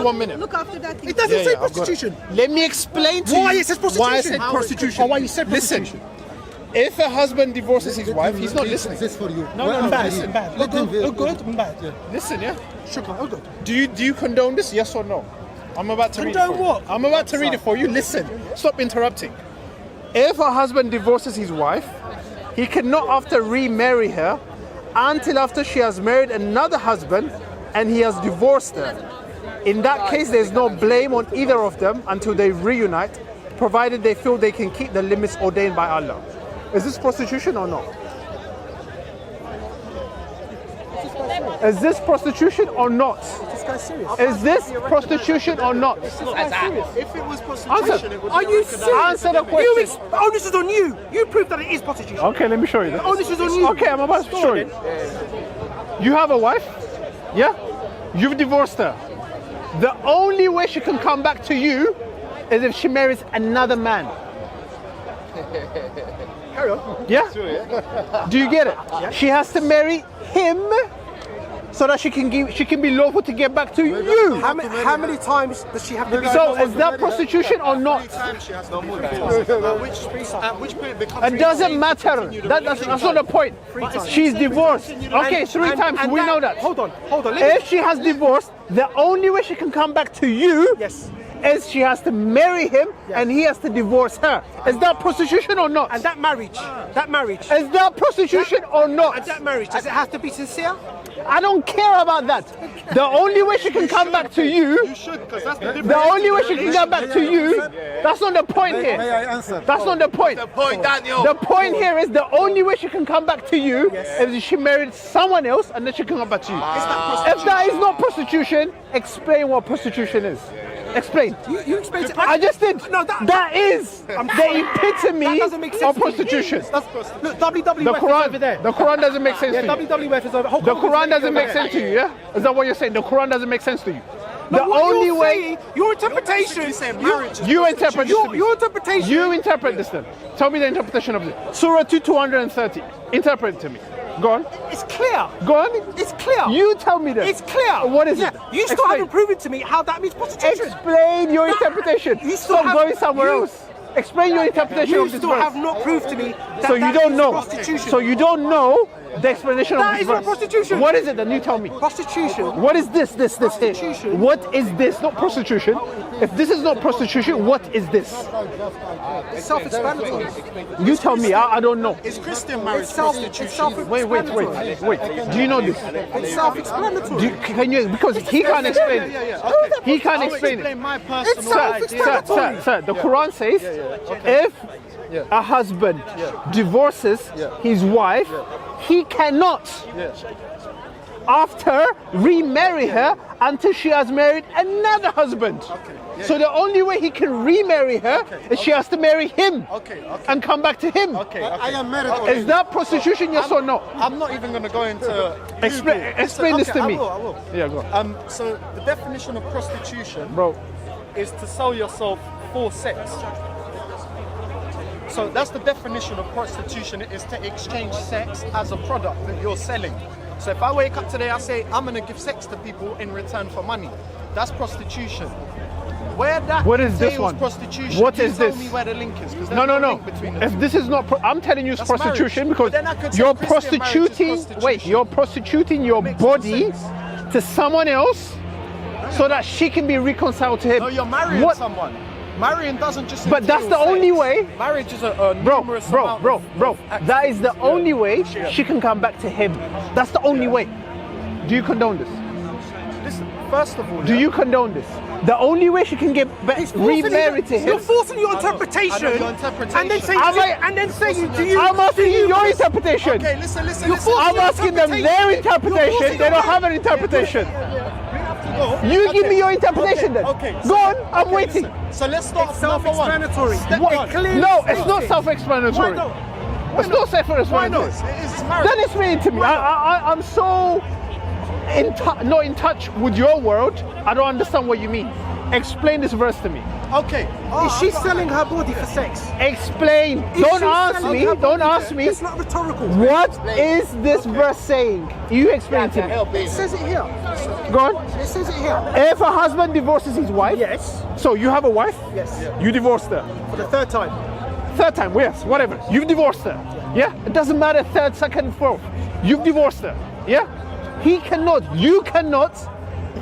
1 minute. Look after that thing. It doesn't say prostitution. Let me explain to Why you it says prostitution. why I said prostitution. Or why you said prostitution. Listen, if a husband divorces his wife, he's not listening. This for you. No, bad. Bad. Look good, bad. Listen, yeah. Sugar, oh good. Do you condone this? Yes or no? I'm about to read it. Condone what? I'm about to read it for you. Listen. Stop interrupting. If a husband divorces his wife, he cannot after remarry her until after she has married another husband and he has divorced her. In that case, there's no blame on either of them until they reunite, provided they feel they can keep the limits ordained by Allah. Is this prostitution or not? Is this prostitution or not? This guy's serious. Is this prostitution or not? This guy's serious. If it was prostitution, it would Are be you recognized. serious? Answer the question. Onus is on you. You proved that it is prostitution. Okay, let me show you that. Onus is on you. Okay, I'm about to show you. You have a wife? Yeah? You've divorced her. The only way she can come back to you is if she marries another man. Carry on. Yeah? Do you get it? Yeah. She has to marry him so that she can be lawful to get back to you. How many times does she have to be? So is that prostitution or not? At which point it becomes It doesn't matter. That's not the point. She's divorced. Okay, three times. We know that. Hold on. If she has divorced, the only way she can come back to you is she has to marry him and he has to divorce her. Is that prostitution or not? And that marriage. Is that prostitution or not? And that marriage, does it have to be sincere? I don't care about that. The only way she can come back to you, You should, because that's the difference. the only way she can come back to you, that's not the point May I here. answer? That's not the point. The point, Daniel. The point here is the only way she can come back to you is if she married someone else and then she can come back to you. If that is not prostitution, explain what prostitution is. Explain. You explained it. I just did. No, that is the epitome That doesn't make sense of to me. prostitution. Look, WWF The is over Quran, there. the Quran doesn't make sense to you. WWF is over. The Quran doesn't make sense to you, yeah? Is that what you're saying? The Quran doesn't make sense to you. The What only you're way saying, your interpretation, you interpret this to me. your interpretation. You interpret this then. Tell me the interpretation of this. Surah 230. Interpret it to me. Go on. It's clear. Go on. It's clear. You tell me this. It's clear. What is it? You still Explain. haven't proven to me how that means prostitution. Explain your interpretation. You still Stop have- going somewhere you- else. Explain your interpretation You of this still verse. have not proved to me that So you that don't is know. prostitution. So you don't know the explanation That of is this not verse. prostitution. What is it then? You tell me. Prostitution. What is this here? Prostitution. What is this? Not prostitution. If this is not prostitution, what is this? It's self-explanatory. You tell me. I don't know. Is Christian marriage It's prostitution? Wait. Do you know this? It's self-explanatory. Can you? Because he can't explain it. He can't explain it. my It's personal idea. self-explanatory. Sir, the Quran says if a husband divorces his wife, he cannot after remarry her until she has married another husband. So the only way he can remarry her is she has to marry him and come back to him. I am married already. Is that prostitution, yes or no? I'm not even going to go into Explain this to me. I will. Yeah, go on. So the definition of prostitution Bro, is to sell yourself for sex. So that's the definition of prostitution, is to exchange sex as a product that you're selling. So if I wake up today, I say, I'm going to give sex to people in return for money. That's prostitution. Where that What is this entails one? prostitution, What you is tell this? me where the link is. 'Cause there's no. link between the If two. this is not, I'm telling you it's That's prostitution marriage. because But then I could say you're Christian marriage is prostituting. prostitution. Wait, you're prostituting your Makes body sense. to someone else so that she can be reconciled to him. No, you're marrying What? someone. Marrying doesn't just But that's entail the only sex. way. Marriage is a Bro, numerous amount of acts. that is the only way she can come back to him. That's the only way. Do you condone this? Listen, first of all, Do you condone this? The only way she can get back, remarried to him. You're forcing your interpretation. I know your interpretation. And then saying, do you? I'm asking you your interpretation. Okay, listen. I'm asking them their interpretation. They don't have an interpretation. You give me your interpretation then. Okay. Go on, I'm waiting. Listen. So let's start It's with number one. self-explanatory. Step What? one. No, it's not self-explanatory. Why not? It's not self-explanatory. Why not? It's marriage. Then explain it to me. I'm so not in touch with your world. I don't understand what you mean. Explain this verse to me. Okay. Is she selling her body for sex? Explain. Is Don't she ask selling me. her Don't body? ask me. It's not rhetorical. What is this verse saying? You explain it to me. It says it here. Go on. It says it here. If a husband divorces his wife, Yes. so you have a wife, Yes. you divorced her. For the third time. Third time, yes, whatever. You've divorced her. Yeah? It doesn't matter third, second, fourth. You've divorced her. Yeah? You cannot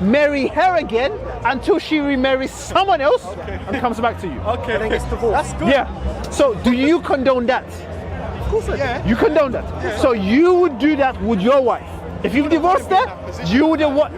marry her again until she remarries someone else and comes back to you. Okay, then gets divorced. That's good. Yeah. So do you condone that? Of course I do. Yeah. You condone that. So you would do that with your wife. If you've divorced her, you wouldn't want.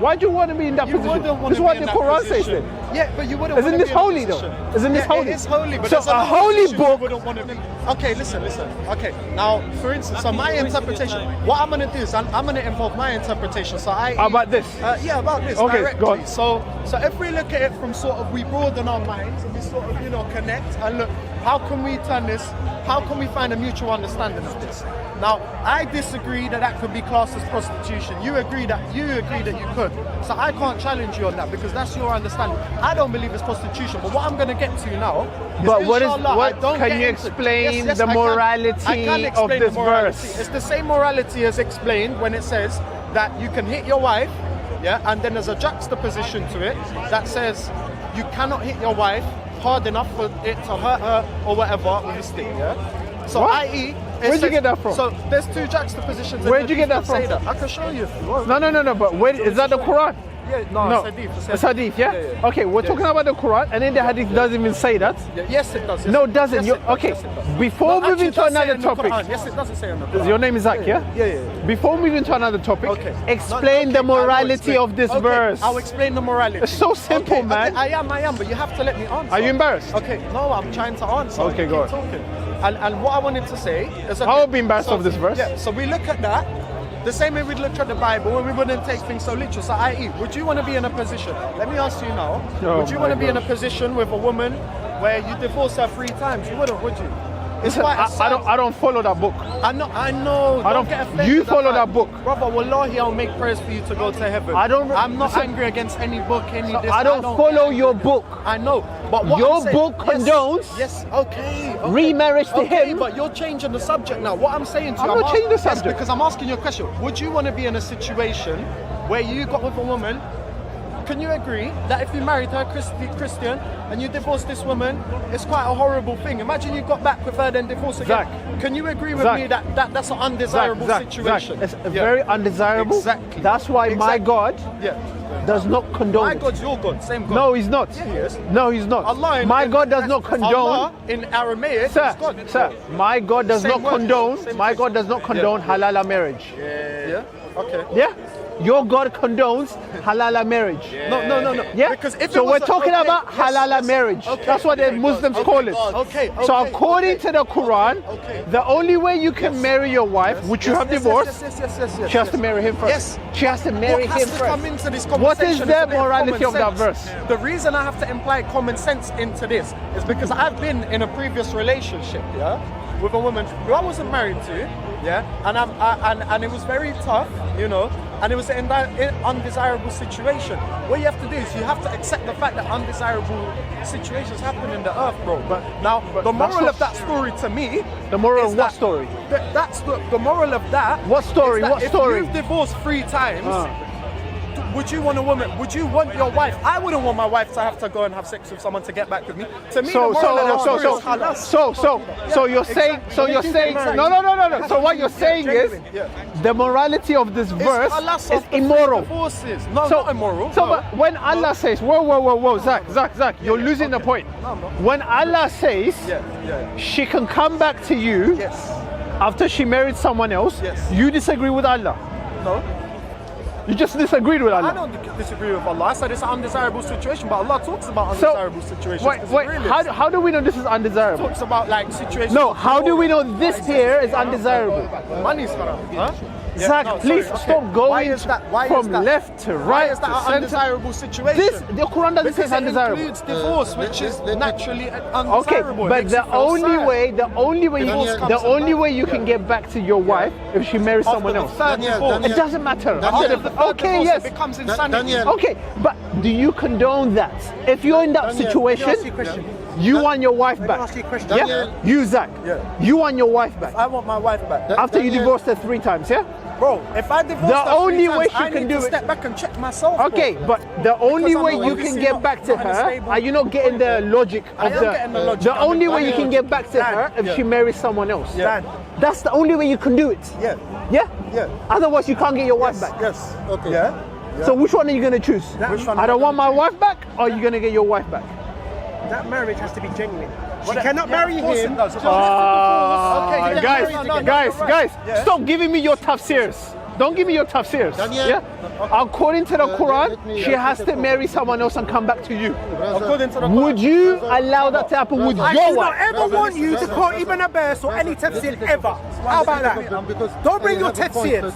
Why do you want to be in that position? This is what the Quran says. Then. Yeah, but you wouldn't. Isn't want to this be in holy that though? position. Isn't this holy? It is holy, but so there's a another holy position book. You wouldn't want to be. Okay, listen. Okay, now for instance, so my interpretation. What I'm gonna do is I'm gonna involve my interpretation. So About this. Yeah, about this. Okay, directly. go on. So if we look at it from sort of we broaden our minds and we sort of connect and look, how can we turn this? How can we find a mutual understanding of this? Now, I disagree that could be classed as prostitution. You agree that you could. So I can't challenge you on that because that's your understanding. I don't believe it's prostitution. But what I'm going to get to now is, But what is inshallah, what? I don't Can get you into- explain Yes, the I can. morality I can of explain this the morality. verse? It's the same morality as explained when it says that you can hit your wife, yeah, and then there's a juxtaposition to it that says you cannot hit your wife hard enough for it to hurt her or whatever with a stick, yeah. So, What? i.e., Where'd you get that from? So there's two juxtapositions. and Where'd you get the that from? say that. I can show you if you want. No. But is that the Quran? Yeah, no, No, it's hadith. it's hadith, yeah? Yeah. Okay, we're talking about the Quran, and then the hadith doesn't even say that. Yeah, yes, it does. Yes, No, it it doesn't. Yes, You- it does. okay, Yes, it does. before No, actually, moving it to does say another in the topic. Quran. Yes, it doesn't say in the Quran. Your name is Zach, yeah? Yeah. Before moving to another topic, Okay. explain No, the okay, I will morality explain. of this Okay, verse. I'll explain the morality. It's so simple, Okay, man. I am, but you have to let me answer. Are you embarrassed? Okay, no, I'm trying to answer. Okay, You go keep on. talking. And what I wanted to say is... I would be embarrassed of this verse. Yeah, so we look at that the same way we'd look at the Bible and we wouldn't take things so literal. So i.e., would you want to be in a position, let me ask you now, Oh would you my want to be in a gosh. position with a woman where you divorce her 3 times? You wouldn't, would you? It's Listen, quite a sad- I don't follow that book. I know. I don't- Get offended you at follow that book. Brother, wallahi, I'll make prayers for you to go to heaven. I'm not listen. angry against any book, any this. I don't follow your book. I know, but what Your I'm saying, book condones Yes, okay. remarriage to Okay, him. but you're changing the subject now. What I'm saying to you, I'm not changing the yes, subject. because I'm asking you a question. Would you want to be in a situation where you got with a woman? Can you agree that if you married her Christian and you divorced this woman, it's quite a horrible thing? Imagine you got back with her then divorced again. Zach. Can you agree with Zach. me that that's an undesirable situation? It's Yeah. very undesirable. Exactly. That's why my Exactly. God Yeah. does not condone My it. God's your God, same God. No, he's not. Yeah, he is. No, he's not. Allah in- my in- God does not condone. Allah in Aramaic Sir, is God. sir, my God does Same not word. condone. Same My word. God does not condone halala marriage. Yeah. Okay. Yeah? Your God condones halala marriage. No. Yeah? Because if so it was we're talking okay, about yes, halala yes. marriage. Okay. That's what the Okay, Muslims okay, call it. Okay. So okay, according okay. to the Quran, Okay. the only way you can marry your wife, which you have divorced, Yes, she has to marry him first. Yes. She has to marry What has him to first. come into this What conversation is a the bit of morality common of that sense. verse? The reason I have to imply common sense into this is because I've been in a previous relationship, yeah, with a woman who I wasn't married to, yeah, and it was very tough, you know, and it was an undesirable situation. What you have to do is you have to accept the fact that undesirable situations happen in the earth, bro. But now, the moral not- of that story to me, The moral is of what that- story? That's the moral of that. What story? is that What if story? you've divorced 3 times. Would you want a woman? Would you want your wife? I wouldn't want my wife to have to go and have sex with someone to get back with me. To me, the moral of that story is halal. So you're saying, no. So what you're saying is, the morality of this verse Allah is soft the immoral. Divorces. No, So not immoral. So no. but when Allah says, whoa, Zach, you're losing the point. No, I'm not. When Allah says Yeah. she can come back to you Yes. after she married someone else, Yes. you disagree with Allah. No. You just disagreed with I Allah. don't disagree with Allah. I said it's an undesirable situation, but Allah talks about So undesirable situations. wait, It's real. how do we know this is undesirable? Talks about like situations. No, how do we know this here is undesirable? Money's haram. Huh? Yeah, Zach, no, please sorry, okay. stop going Why is that? Why from is that? left to Why right is that to an center. undesirable situation? The Quran doesn't say because it's it undesirable. includes divorce, which is naturally Okay, undesirable. It but makes you the feel only sad. way, Divorce comes the only about. way you can get back to your wife if she marries After someone the else. third divorce. It doesn't matter. After the third Okay, divorce, yes. it becomes insanity. Daniel. Okay, but do you condone that? If you're in that situation, Let me ask you a question. you want your wife Let me back. ask you a question. Yeah? Daniel. You, Zach. Yeah. You want your wife back. I want my wife back. After you Daniel. divorced her 3 times, yeah? Bro, if I divorce The her only 3 way times, she I can need do to it- step back and check myself. Okay, bro. but the only I'm way not you obviously can get not- back to not in a her, stable- are you not getting the logic I of am getting the logic. the I'm only way getting you the can logic. get back to Dan, her if yeah. she marries someone else. Dan, That's the only way you can do it. yeah, Yeah? yeah. Otherwise you can't get your wife back. Yes. Okay. Yeah. So which one are you gonna choose? Which one I am don't I want my gonna wife back, or are you gonna get your wife back? That marriage has to be genuine. She Well, cannot yeah, marry of course him. it does. Ah, Okay, guys, no, no, no, guys, you're right. guys, Yeah. stop giving me your tough serious. Don't give me your tough serious. Daniel. Yeah? According to the Quran, let me she has put to it marry someone else and come back to you. According to the Would you allow that to happen with I your do not wife? ever want you to quote Ibn Abbas or any tafsir ever. How about that? Don't bring your tafsirs.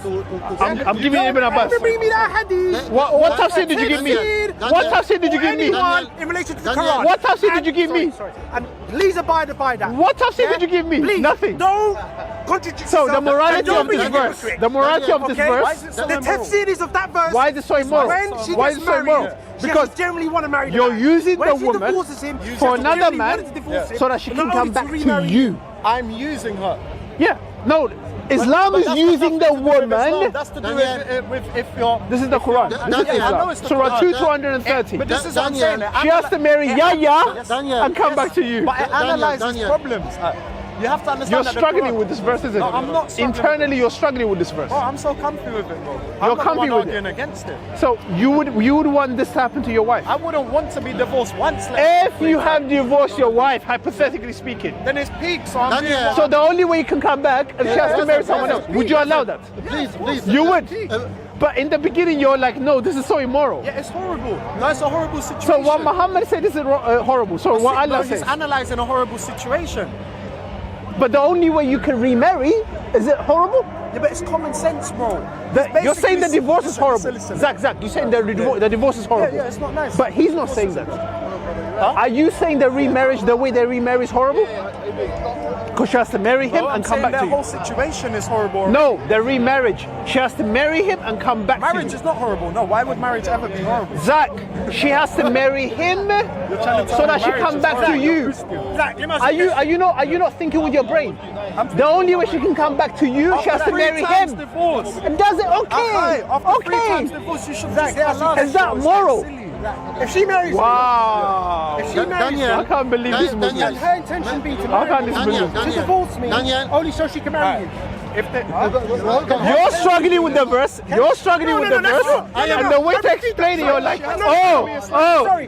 I'm giving you Ibn Abbas. Don't bring me that hadith. What tafsir did you give me? What tafsir did you or give me? anyone in relation to the Daniel. Quran. What tafsir did you give me? Sorry. And please abide by that. What tafsir did you give me? Please, Nothing. don't contradict So yourself. the morality And don't of this bring verse, hypocrite. the morality of this Okay? verse, The tafsir is of that verse. why is it so immoral? When she Why gets is it so married, immoral? she Because has to generally want to marry the you're man. using when the she woman divorces him, she for has to another generally man want to divorce him, so that she but can not come only back to remarry you. I'm using her. Yeah. No, Islam is using the woman. That's to do Daniel. with if you're. This is the Quran. This is Daniel. I know Islam. it's the Surah Quran. 2, 230. But this is what I'm Daniel. saying. She has to marry Yahya Daniel. and come back to you. But it analyzes Daniel. problems. You have to understand You're that the struggling Quran- with this verse, isn't it? No, I'm not struggling. Internally, you're struggling with this verse. Bro, I'm so comfy with it, bro. You're I'm not comfy the one with it. arguing against it. So you would want this to happen to your wife? I wouldn't want to be divorced once. Like, If you have divorced your wife, hypothetically speaking, then it's peak. So I'm Daniel. doing what so the only way you can come back if she has to marry someone else. Would you allow that? Please. You would. But in the beginning, you're like, no, this is so immoral. Yeah, it's horrible. No, it's a horrible situation. So what Muhammad said is horrible. So what Allah He's says. analyzing a horrible situation. But the only way you can remarry, is it horrible? Yeah, but it's common sense, bro. You're saying the divorce is Listen, horrible. listen. Zach, you're saying the divorce is horrible. Yeah, it's not nice. But he's not saying that. Are you saying the remarriage, the way they remarry is horrible? Because she has to marry him I'm and come saying back their to whole you. situation is horrible. No, the remarriage. She has to marry him and come back Marriage to is you. not horrible. No, why would marriage ever be horrible? Zach, she has to marry him so that she come back to you. Zach, let me ask Are you you not thinking with your brain? The only way she can come back to you, she has to marry him. Divorce. And does it? Okay. After 3 times Okay. divorce, you should Zach, just that's- Is that moral? if she marries Wow. if she marries Daniel. I can't believe this Daniel. Muslim. and her intention be to I marry can't you, believe Daniel. to divorce me, Daniel. only so she can marry you. If they, You're struggling with the verse. You're struggling with the verse. And the way to explain it, you're like,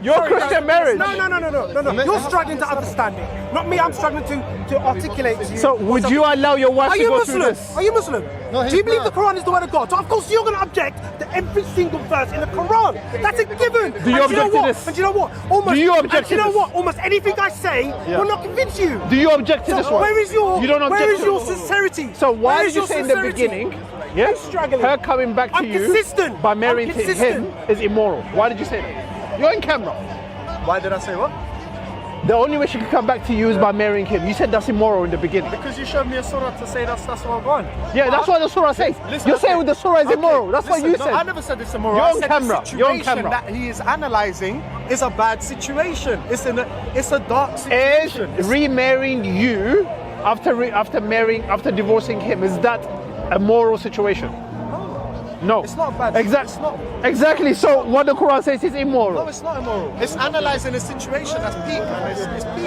your Christian marriage. No. You're struggling to understand it. Not me, I'm struggling to articulate to you. So would you allow your wife Are to you go through Muslim? this? Are you Muslim? No, he's Do you believe not. the Quran is the word of God? So of course you're going to object to every single verse in the Quran. That's a given. Do you object to this? And do you know what? Almost, Do you object and do you to know this? what? Almost anything I say will not convince you. Do you object to this one? Where is your You don't object where is to your it. sincerity? So why Where did is you your say in the sincerity? beginning, yes, struggling. her coming back to I'm you consistent. by marrying I'm him consistent. is immoral? Why did you say that? You're in camera. why did I say what? The only way she can come back to you is by marrying him. You said that's immoral in the beginning. Because you showed me a surah to say that's what I'm going. Yeah, that's what the surah says. You're saying with the surah is immoral. That's what you No, I said. never said it's immoral. You're I on said camera. The You're on situation camera. that he is analysing is a bad situation. It's a dark Is situation. remarrying you after divorcing him, is that a moral situation? No. It's not bad. Exactly. It's not. Exactly. So what the Quran says is immoral. No, it's not immoral. It's analysing a situation that's peak, man. It's peak.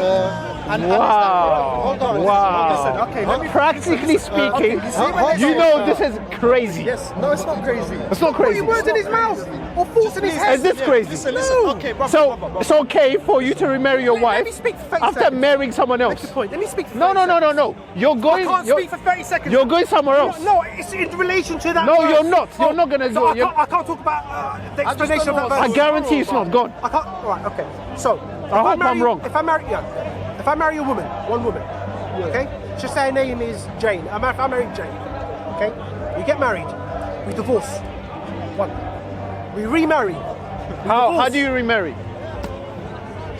Wow. Hold on. Wow. Listen, okay, let me Practically speaking, you see when you they know say- this is crazy. Yes. No, it's not crazy. It's not crazy. Words in his mouth or thoughts in his head. Is this crazy? Listen. Okay, brother. So it's okay for you to remarry your Let me wife speak for 30 after seconds. marrying someone Make else. the point. Let me speak for No. 30 seconds. You're I going. can't speak for 30 seconds. You're going somewhere else. No, it's in relation to that. No, verse. you're not. You're not gonna So go- I can't talk about the explanation of that verse. I guarantee it's not. Go on. I can't. Right. Okay. So if I hope I'm wrong. If I marry a woman, one woman, okay. Just say her name is Jane. If I marry Jane, okay. We get married. We divorce. One. We remarry. How do you remarry?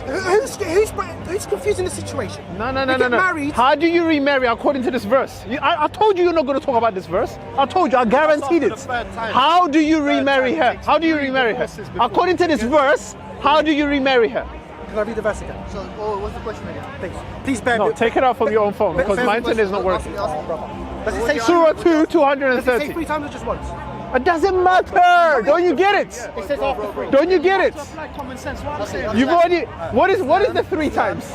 Who's confusing the situation? No. We get married. How do you remarry according to this verse? I told you you're not going to talk about this verse. I told you. I guaranteed after it. the third time. How do you remarry her? time. How do you remarry her? Divorces before According to this verse, how do you remarry her? Can I read the verse again? So, what's the question again? Please bear No, with take it out from your own phone because my internet is not working. Does it say Surah 2, Does it say 230. 3 times or just once? It doesn't matter. Don't you get it? It says after 3. Don't you get it? Like common sense. What I'm saying. You've already. What is the 3 times?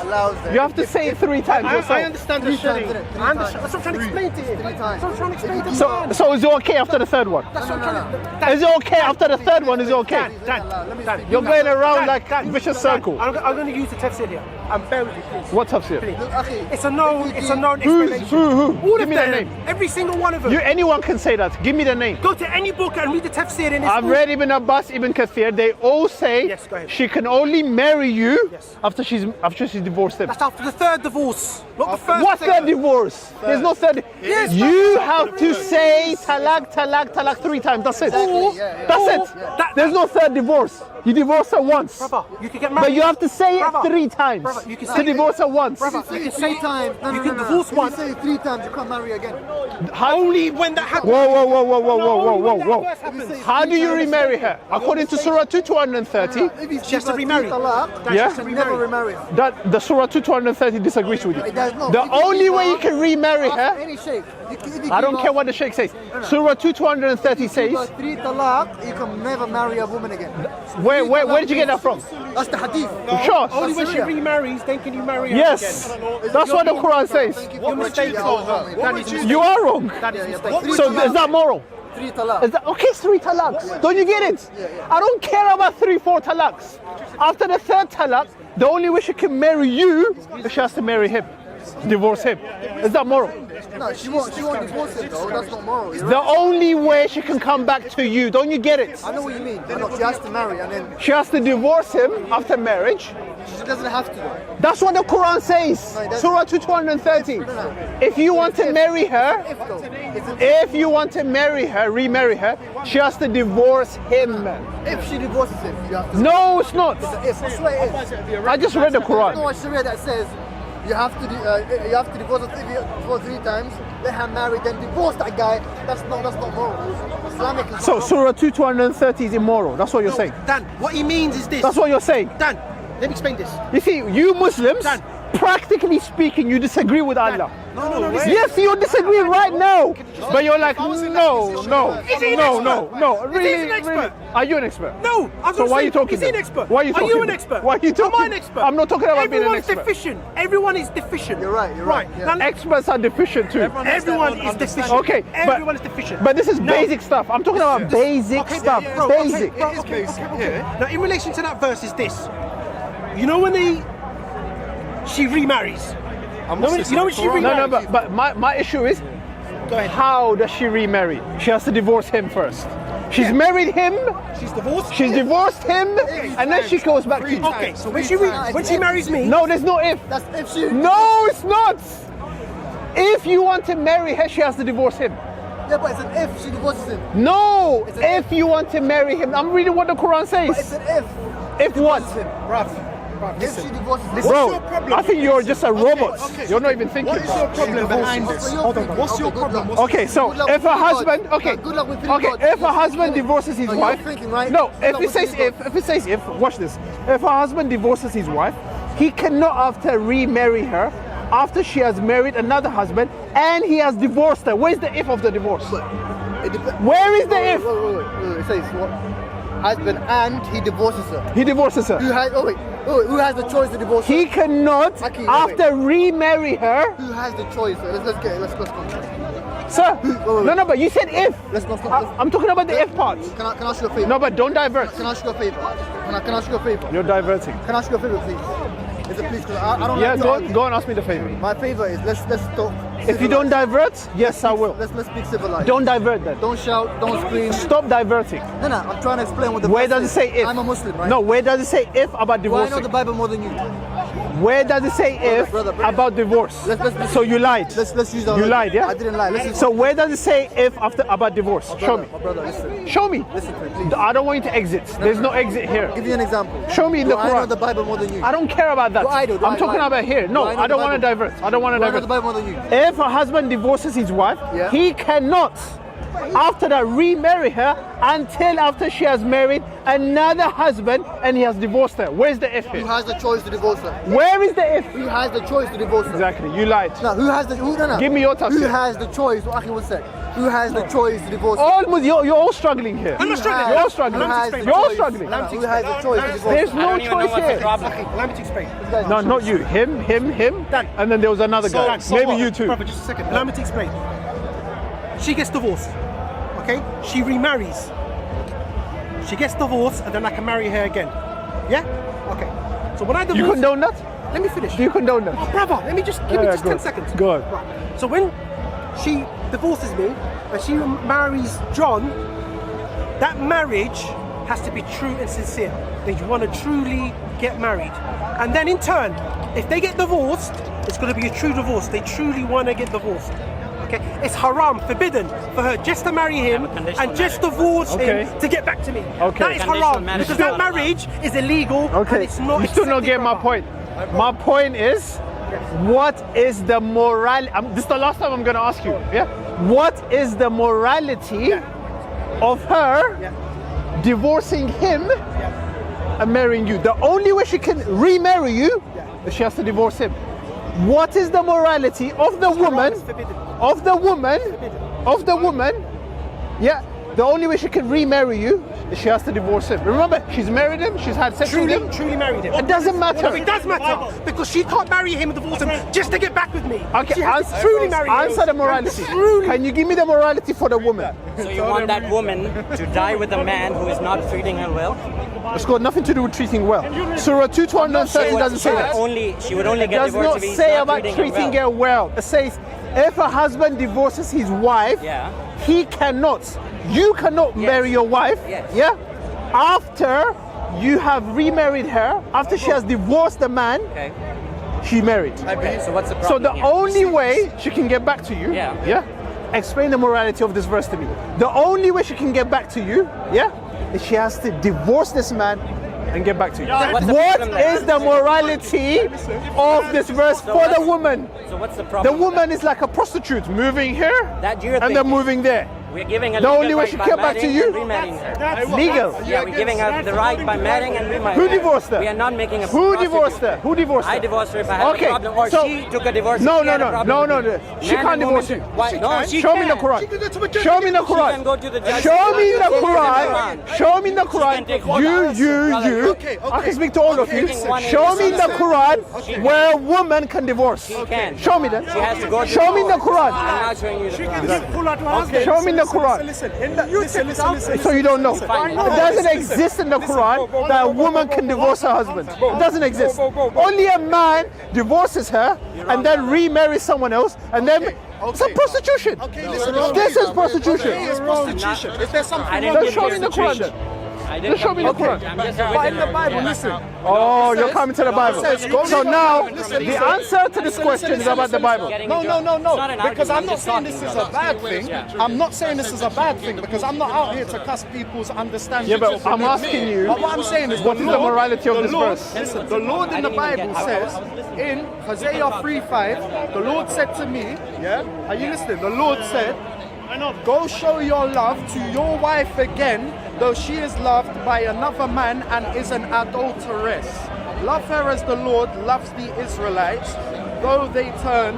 You have to say it 3 times I yourself. understand the shilling. I understand. That's what I'm trying to explain to you. That's what I'm trying to explain to you. So is it okay after the third one? That's what I'm trying to. Is it okay after the third one? Is it okay? Dan, You're going around like vicious circle. I'm going to use the tafsir here. And bear with me, please. What's up, sir? It's a known Who? explanation. All Give of me the them. name. Every single one of them. Anyone can say that. Give me the name. Go to any book and read the tafsir in I've read Ibn Abbas, Ibn Kathir. They all say Yes, go ahead. she can only marry you Yes. after she's divorced him. That's after the third divorce, not the first. What third divorce? There's no third. Yes, You have to say talak, talak, talak 3 times. That's it. That's it. There's no third divorce. You divorce her once. Brother, you can get married. But you have to say it Brother, 3 times brother, you can to say divorce her once. Brother, you can say 3 times. No, you no, can no, divorce no. one. If you say 3 times, you can't marry again. Only when that happens. Whoa. How do you remarry her? According to Surah 2, 230, If he's She has to remarry. Yeah? She can never remarry her. that the Surah 2, 230 disagrees with you. It does not. The If you only give way you her can remarry after her, any shaykh, if you I don't give care her- what the Sheikh says. Surah 2, 230 If you give her says, 3 talaq, you can never marry a woman again. where did you get that from? That's the hadith. Sure. Only when she remarries, then can you marry her Yes. again. That's what the Quran says. You're mistaken. That is mistaken. You are wrong. That is mistaken. Three So talaq. is that moral? 3 talaq. Is that, okay, it's 3 talaqs. Don't you get it? I don't care about 3, 4 talaqs. After the 3rd talaq, the only way she can marry you is she has to marry him, divorce him. Is that moral? No, she won't divorce it though. That's not moral. You're The right. only way she can come back to you. Don't you get it? I know what you mean. No, she has to marry and then She has to divorce him after marriage. she doesn't have to though. That's what the Quran says. No, it doesn't. Surah 2, 230. No. If you want to marry her, If though. if you want to marry her, remarry her, she has to divorce him. If she divorces him, you have to. No, it's not. If I swear it is. I just read the No, Quran. a Sharia that says you have to divorce her 3 times, let her marry, then divorce that guy. That's not moral. Islamic is So not Surah 2, 230 is immoral. That's what you're saying. Dan, what he means is this. That's what you're saying. Dan, let me explain this. You see, you Muslims, Dan. practically speaking, you disagree with Allah. No, listen. Yes, you disagree right now. But you're like, no. Is he an expert? Really, Is he an expert? really. Are you an expert? No, I'm So gonna why are say, you talking is he an then? expert? Why are you talking Are you an then? expert? Why are you talking? Am I an expert? I'm not talking about being an Everyone's expert. deficient. Everyone is deficient. You're right. Yeah. Yeah. Now, Experts are deficient too. everyone is deficient. Okay, Everyone is deficient. But this is No. basic stuff. I'm talking about basic stuff. Bro, Basic. Okay. Now, in relation to that verse, is this. You know when she remarries. You know when she remarries. No, but my issue is, Go ahead. how does she remarry? She has to divorce him first. She's married him, She's divorced. she's divorced him, and then she goes back to you. Okay, so when she marries me. No, there's no if. That's if she. No, it's not. If you want to marry her, she has to divorce him. Yeah, but it's an if she divorces him. No, It's an if you want to marry him. I'm reading what the Quran But it's says. an if. If what? If she divorces him. Bro, I think you're just a robot. You're not even thinking. What is your problem behind this? Hold on. What's your good problem? luck. Okay, so Good luck if with a three husband, gods. okay, No, good luck with three okay, gods. if a You're husband thinking- divorces his No, you're wife, thinking, right? no, Good if luck it with says three if, gods. if it says if, watch this. If a husband divorces his wife, he cannot after remarry her after she has married another husband and he has divorced her. Where's the if of the divorce? It depends. Where is the if? Wait. It says what? Husband and he divorces her. He divorces her. Who has the choice to divorce her? He cannot Aki, wait. after remarry her. Who has the choice? Let's go. Sir, wait. no, but you said if. Let's not. I'm talking about the if part. Can I ask you a favor? No, but don't divert. Can I ask you a favor? Can I ask you a favor? You're diverting. Can I ask you a favor, please? Is it please? Because I don't Yeah, like to go, argue. go and ask me the favor. My favor is let's talk. If you don't divert, yes, I will. Let's speak civilized. Don't divert then. Don't shout. Don't scream. Stop diverting. No. I'm trying to explain what the. Where verse does it say is. if? I'm a Muslim, right? No, where does it say if about Well, I know divorcing? the Bible more than you. Where does it say if brother. about divorce? Let's- So you lied. Let's use that. You lied, yeah? I didn't lie. Listen. So where does it say if after about divorce? Show me. My brother, listen. Show me. Listen to me, please. I don't want you to exit. There's no exit here. Give you an example. Show me in the I know Quran. the Bible more than you. I don't care about that. Do I do? Do I'm I talking lie? about here. No, Do I know I don't the want to Bible? divert. I don't want to I know the divert. Bible more than you. If a husband divorces his wife, Yeah. he cannot after that remarry her until after she has married another husband and he has divorced her. Where's the if Who here? has the choice to divorce her? Where is the if? Who has the choice to divorce her? Exactly, you lied. No, who has the no. Give me your tafsir. Who has the choice? Akhi, one sec. Who has the choice to divorce her? You're all struggling here. I'm not struggling. You're struggling. Who has the You're choice? struggling. No, who has the choice to divorce There's her? no choice here. Allow me to explain. No, not you. Him, Dan. and then there was another guy. so Maybe what? you too. Brother, just a second. Allow me to explain. She gets divorced. Okay? She remarries. She gets divorced and then I can marry her again. Yeah? Okay. So when I divorce... You condone that? Let me finish. Do you condone that? Oh, brother, let me just give me just go 10 on. seconds. Go on. Right. So when she divorces me and she marries John, that marriage has to be true and sincere. They want to truly get married. And then in turn, if they get divorced, it's going to be a true divorce. They truly want to get divorced. Okay? It's haram, forbidden for her just to marry him and just divorce him to get back to me. Okay. That is haram because that marriage is illegal and Okay. it's not You still not accepted, getting my brother. point. My point is, what is the this is the last time I'm going to ask you. Yeah. What is the morality of her divorcing him and marrying you? The only way she can remarry you is she has to divorce him. What is the morality of the woman? Of the woman? Of the woman? Yeah. The only way she can remarry you is she has to divorce him. Remember, she's married him, she's had sex with him. Truly married him. It doesn't matter. No, it does matter because she can't marry him and divorce him just to get back with me. Okay, she has to truly marry him. answer the morality. Truly. Can you give me the morality for the woman? So you want that woman to die with a man who is not treating her well? It's got nothing to do with treating well. Surah 2:230 doesn't say that. She would only It get does divorced not if he's say not about treating her her well. It says if a husband divorces his wife, Yeah. he cannot. You cannot marry your wife. Yes. Yeah. After you have remarried her, after she has divorced the man, Okay. she married. Okay. So what's the So problem? the here? only way she can get back to you, Yeah. explain the morality of this verse to me. The only way she can get back to you, is she has to divorce this man and get back to you. what's the What problem then? is the morality of this verse for the woman? So what's the The problem? woman is like a prostitute, moving here That you're and then thinking. moving there. We're giving a The legal only way right she by came back to marrying you- and remarrying her. Legal. Yeah, we're giving her the right by marrying and remarrying. Who her. divorced her? We are not making a Who prostitute. divorced her? Who divorced her? I divorced her if I had Okay, a problem, or so- she took a divorce. No, if she no, had a no, problem no, with no, me. no. She Man can't and divorce woman- you. Why? No, she Show can. me the Quran. She can go to a judge. Show me the She Quran. can go to the judge. Show me the She can Quran. take Show me the can Quran. take one You. Okay, I can speak to all of you. Taking one Show me the Quran can. where a woman can divorce. She can. Show me that. She has to go to Show me the I'm Quran. not showing you the Quran. Show me the Quran. Listen. So you don't know. Fine. It doesn't exist in the Quran that a woman can divorce her husband. It doesn't exist. Only a man divorces her and then remarries someone else and then it's a prostitution. This is prostitution. It's prostitution. Is there something I didn't Then give show me the Quran prostitution. then. I didn't Just show me the come to Quran. I'm just a But in the witness. Bible, Yeah. listen. Oh, you're coming to the Bible. So now, the answer to this question is about the Bible. No. It's not an Because I'm argument, not just saying talking this is about a bad thing. I'm not saying this is a bad thing because I'm not out here to cuss people's understanding. Yeah, but I'm asking you, But what I'm saying is, what is the morality of the this Lord, verse? Listen, the Lord in the Bible says in Hosea 3:5, the Lord said to me, are you listening? The Lord said, go show your love to your wife again, though she is loved by another man and is an adulteress. Love her as the Lord loves the Israelites, though they turn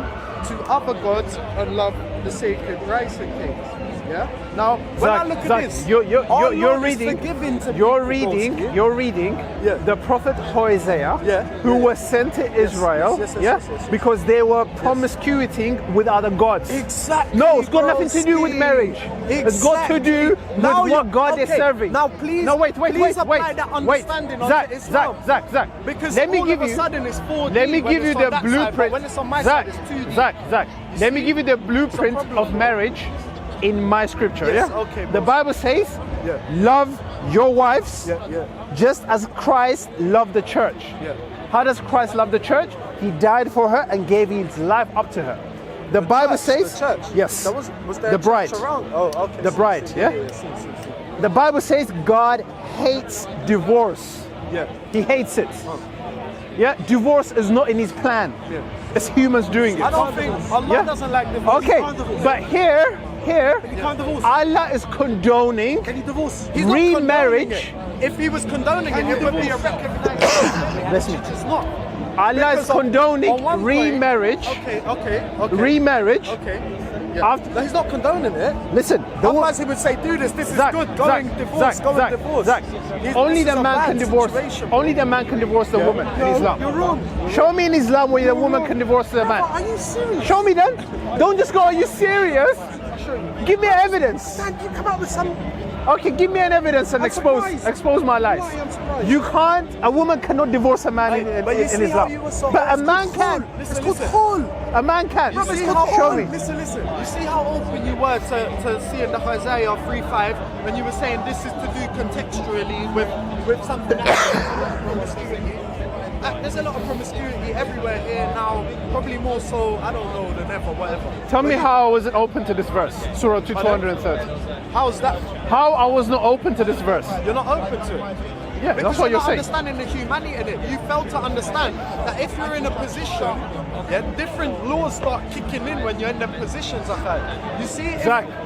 to other gods and love the sacred rice and cakes. Yeah. Now, when I look at this, you're our reading, Lord is forgiving to you're people, reading, Broski. you're reading Yeah. the prophet Hosea, Yeah. who was sent to Israel, yes. because they were promiscuting with other gods. Exactly. No, it's got nothing to do with Broski. marriage. It's got to do with Now what you- God is okay, serving. now please- no, wait, please apply that understanding onto Zach, Islam. Zach. Because let me all give of a you. sudden it's 4D Let me when give you it's on the that side, but blueprint. when it's on my Zach, side, it's 2D. Zach. Let me give you the blueprint of marriage in my scripture. Yes, yeah. okay, The boss. Bible says, Yeah. love your wives Yeah. just as Christ loved the church. Yeah. How does Christ love the church? He died for her and gave his life up to her. The Bible says, the church. yes, There was there the a bride. church around? Oh, okay. The bride, yeah? The Bible says God hates divorce. Yeah. He hates it. Yeah, divorce is not in his plan. Yeah. It's humans doing it. I don't think Allah Yeah. doesn't like divorce. Okay, You can't divorce. but here here, You can't divorce. Allah is condoning Can you divorce? He's not condoning remarriage. it. If he was condoning it, Can you it would be a divorce? recognized. Listen. It's not. Allah is Because on condoning one point- remarriage. Okay. Remarriage. Okay. Yeah. After- No, he's not condoning it. Listen, Otherwise, he would say, "Do this. This is good. Going divorce. Going divorce." Only This the is a man bad can divorce. situation. Only the man can divorce the woman in Islam. You're wrong. Show me in Islam where the woman can divorce the man. Are you serious? Show me then. Don't just go, are you serious? Give me evidence. Dan, you come up with some. Okay, give me an evidence and I'm expose surprised. my lies. Why? I'm surprised. You can't, a woman cannot divorce a man But you in see how Islam. you were so- But a It's man called can. khul. It's Listen, called listen. khul. A man can. You see Show how me. Listen. You see how open you were to see in the Isaiah 3:5 when you were saying this is to do contextually with something else. Promiscuity. There's a lot of promiscuity everywhere here now. Probably more so, I don't know, than ever, whatever. Tell me But how I wasn't open to this verse. Surah 230. How's that? How I was not open to this verse. You're not open to it. Yeah, Because that's what you're not saying. understanding the humanity in it. You fail to understand that if you're in a position, different laws start kicking in when you're in the positions. You see,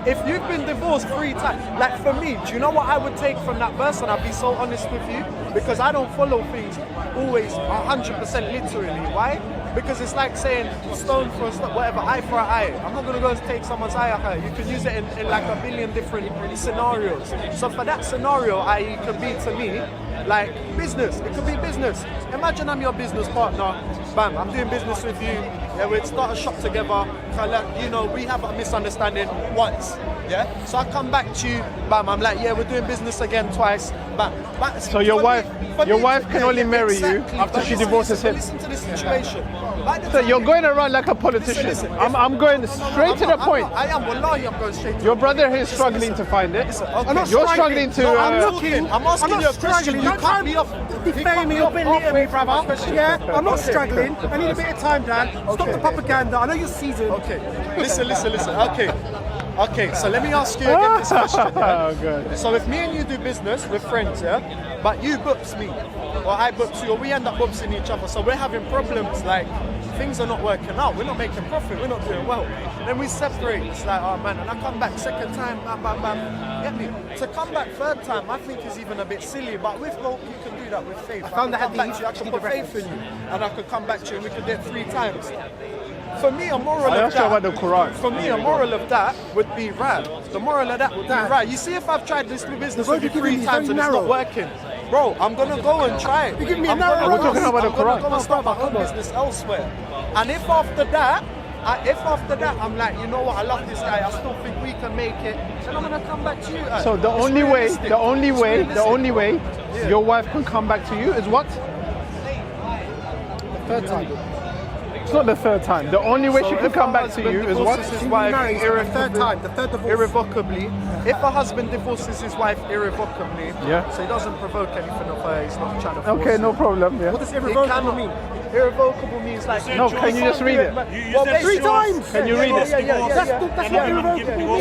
if you've been divorced 3 times, like for me, do you know what I would take from that verse? And I'll be so honest with you, because I don't follow things always 100% literally. Why? Because it's like saying stone for a stone, whatever, eye for an eye. I'm not going to go and take someone's eye. You can use it in like a billion different scenarios. So for that scenario, it could be to me like business. It could be business. Imagine I'm your business partner. Bam, I'm doing business with you. Yeah, we'd start a shop together. You know, we have a misunderstanding once. Yeah. So I come back to you. Bam, I'm like, yeah, we're doing business again twice. Bam. So your wife can only marry you after she divorces him. Listen to the situation. So you're going around like a politician. Listen. I'm going straight to the point. I am. Wallahi, I'm going straight to Your brother is struggling to find it. I'm not You're struggling to. No, I'm looking. I'm asking you a question. You Don't cut try me and off. defame me or belittle me, brother. Yeah, I'm not struggling. I need a bit of time, Dan. Stop the propaganda. I know you're seasoned. Okay. Listen. Okay, so let me ask you again this question. Yeah? Oh, good. So if me and you do business with friends, yeah, but you books me, or I books you, or we end up boopsing each other, so we're having problems, like things are not working out, we're not making profit, we're not doing well. Then we separate, it's like, oh man, and I come back second time, bam, bam, bam. Get me? To come back third time, I think is even a bit silly, but with hope you can do that with faith. I found can the come back hadith, to you, I just can need put the faith in you, and I could come back to you and we could do it 3 times. For me, a moral I of asked you that. about the Quran. For me, a moral of that would be right. The moral of that would be right. You see, if I've tried this business The road with you you're giving 3 me is times very and it's not narrow. working, bro, I'm gonna go and try it. You're giving me a I'm narrow gonna road. go We're talking and- about the I'm gonna Quran. go and start my own business elsewhere. And if after that, I'm like, you know what, I love this guy, I still think we can make it, then I'm gonna come back to you. So the It's only way, realistic. the only It's way realistic. your wife can come back to you is what? Third time. It's not the third time. The only way So she can if come a back to husband you is what? divorces his wife Married for the third time. The third divorce. irrevocably. If a husband divorces his wife irrevocably, Yeah. so he doesn't provoke anything of her, he's not trying to force Okay, no it. problem. Yeah. What does He irrevocable cannot mean? Irrevocable means like No, can you just read it? Well, said 3 times. Can you read it? That's not irrevocable.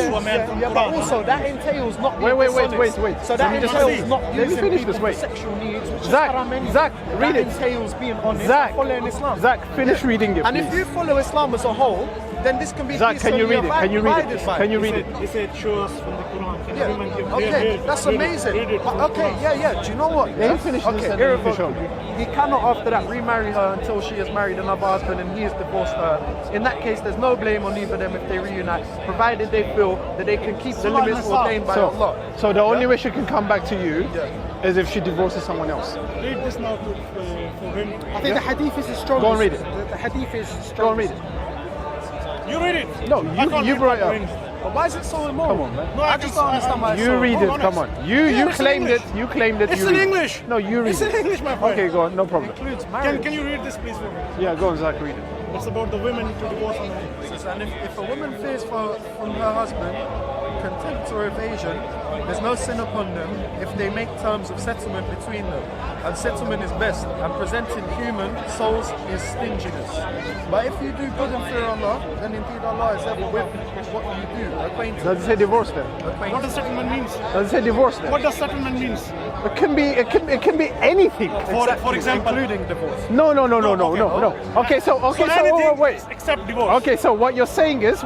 Yeah, but also that entails not being Wait. dishonest. So that Let me just entails finish. not Let me using finish people this, for wait. sexual needs, which Zach, is haram anyway. Zach, read that it. entails being honest, Zach, following Islam. Zach, finish reading it, And please. if you follow Islam as a whole, then this can be Zach, can you peacefully read it? Can you read abided it? by. Can you read it? He said, show us from the Quran. Can Yeah. everyone give Okay, that's amazing. Read it But from the okay, Quran. yeah. Do you know what? Let him finish this Okay, and then you can show irrevocably. He cannot after that remarry her until she has married another husband and he has divorced her. In that case, there's no blame on either of them if they reunite, provided they feel that they can keep the limits ordained by Allah. So the only way she can come back to you is if she divorces someone else. Read this now for him. I think the hadith is the strongest. Go and read it. The hadith is the strongest. Go and read it. You read it. No, I can't you read brought it proper up. English. But why is it so immoral? Come on, man. No, I just don't understand why it's You so read it. immoral. Come on. You it's in claimed it. English. You claimed it. It's you in read it. English. No, you read It's it. in English, my friend. Okay, go on. No problem. Includes marriage. Can you read this, please, for me? Yeah, go on, Zach. Read it. It's about the women to divorce on And if a woman fears from her husband contempt or evasion, there's no sin upon them if they make terms of settlement between them. And settlement is best, and presenting human souls is stinginess. But if you do good and fear Allah, then indeed Allah is ever with what you do. Acquainted. Does it say divorce there? What does settlement means? Does it say divorce there? What does settlement means? It can be anything. For example, including divorce. No. Okay, so anything wait. except divorce. Okay, so what you're saying is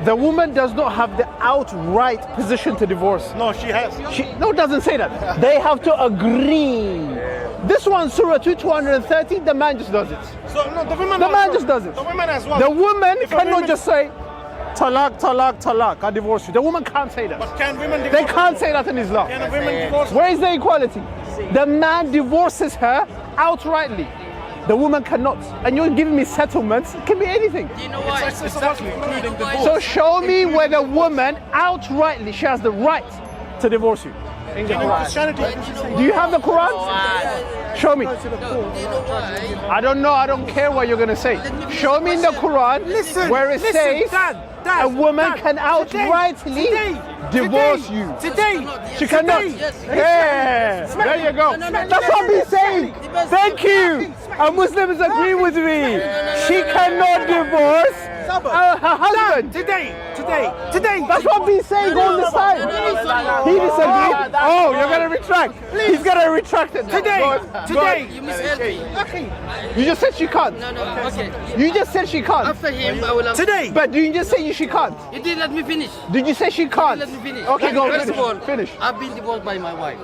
The woman does not have the outright position to divorce. No, she has. No, it doesn't say that. They have to agree. This one, Surah 230, the man just does it. So no, the woman. The man also- just does it. The woman as well. The woman If a cannot woman- just say, talak, talak, talak, I divorce you. The woman can't say that. But can women divorce? They can't say that in Islam. Can a woman divorce? Where is the equality? The man divorces her outrightly. The woman cannot. And you're giving me settlements. It can be anything. You know why? Exactly, including divorce. So show me where the woman outrightly, she has the right to divorce you. In Christianity, Do you have the Quran? Show me. You know why? I don't know. I don't care what you're going to say. Show me in the Quran where it says Dad, a woman Dad, can outrightly divorce you. Today. She cannot. Yeah, there you go. That's what I'm saying. Thank you. A Muslim is agreeing with me. She cannot divorce her husband. Today. That's what I'm saying all this time. He disagreed. Oh, you're gonna retract. He's gonna retract it. Today. You misheard me. You just said she can't. No, okay. You just said she can't. After him, I will answer. Today. But you just say she can't. You didn't let me finish. Did you say she can't? Let me finish. Okay, go First of all, finish. Finish. I've been divorced by my wife.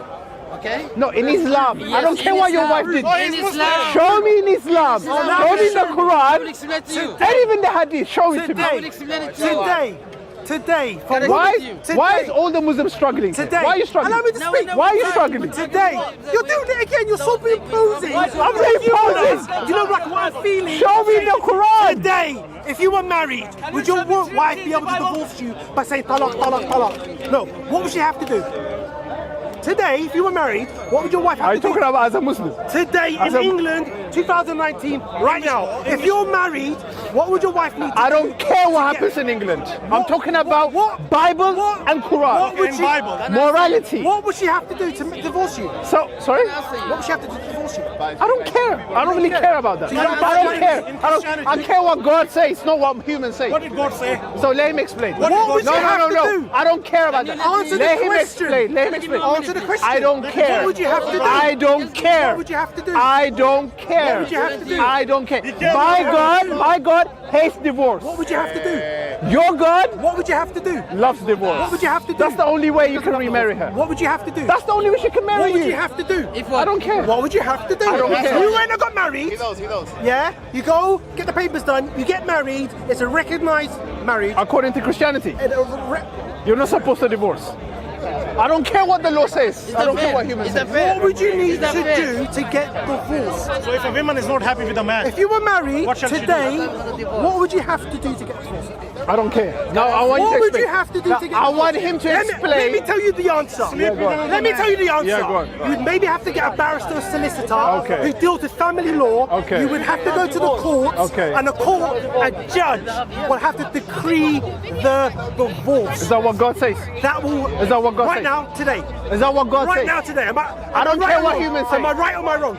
Okay? No, in Islam. I Yes, don't care in what your Islam. wife did. In Islam. Show me in Islam. Islam. Show me in the I will Quran. explain to you. And even the Hadith. Show it to me. I will explain it to you. Today. For Can I Why? give it to you? Why is all the Muslims struggling? Today. Why are you struggling? Allow me to No, speak. no, Why are you no. struggling? Today. You're doing it again. You're so imposing. I'm imposing. You know like what I'm feeling? Show me the Quran. Today, if you were married, would your wife be able to divorce you by saying talak, talak, talak? No. What would she have to do? Today, if you were married, what would your wife Are have you to do? talking about as a Muslim? Today As in a- England, 2019, right now, if you're married, what would your wife need to I do? don't care what happens in England. I'm talking about Bible and What Quran. would she, Morality. What would she have to do to divorce you? So, sorry? What would she have to do to divorce you? I don't care. I don't really care about that. I don't care. I care what God says, not what humans say. what did God say? So let him explain. What would no, you no, have no, to no. do? I don't care about that. Answer the Let him question. explain. Let him explain. Answer the question. I don't care. What would you have to do? I don't care. What would you have to do? I don't care. What would you have to do? I don't care. can't My God hates divorce. What would you have to do? Your God What would you have to do? loves divorce. What would you have to do? That's the only way you can remarry her. What would you have to do? That's the only way she can marry What would you. you have to do? I don't care. What would you have to do? I don't care. You went and got married. He knows. Yeah? You go, get the papers done, you get married, it's a recognized marriage. According to Christianity, And you're not supposed to divorce. I don't care what the law says. I don't care what humans say. what would you need Is that to fair? do to get divorced? So if a woman is not happy with a man, If you were married What shall she do? today, what would you have to do to get divorced? I don't care. Now I want What you to would explain. you have to do Now, to get I divorced? want him to Let explain. me tell you the answer. Yeah, go on. Let me tell you the answer. Yeah, go on. You would maybe have to get a barrister or solicitor Okay. who deals with family law. Okay. You would have to go to the court. Okay. And a judge will have to decree the divorce. Is that what God says? That will. Is that what God right says? now, today. Is that what God Right says? now, today. I don't care what humans say. Am I right or am I wrong?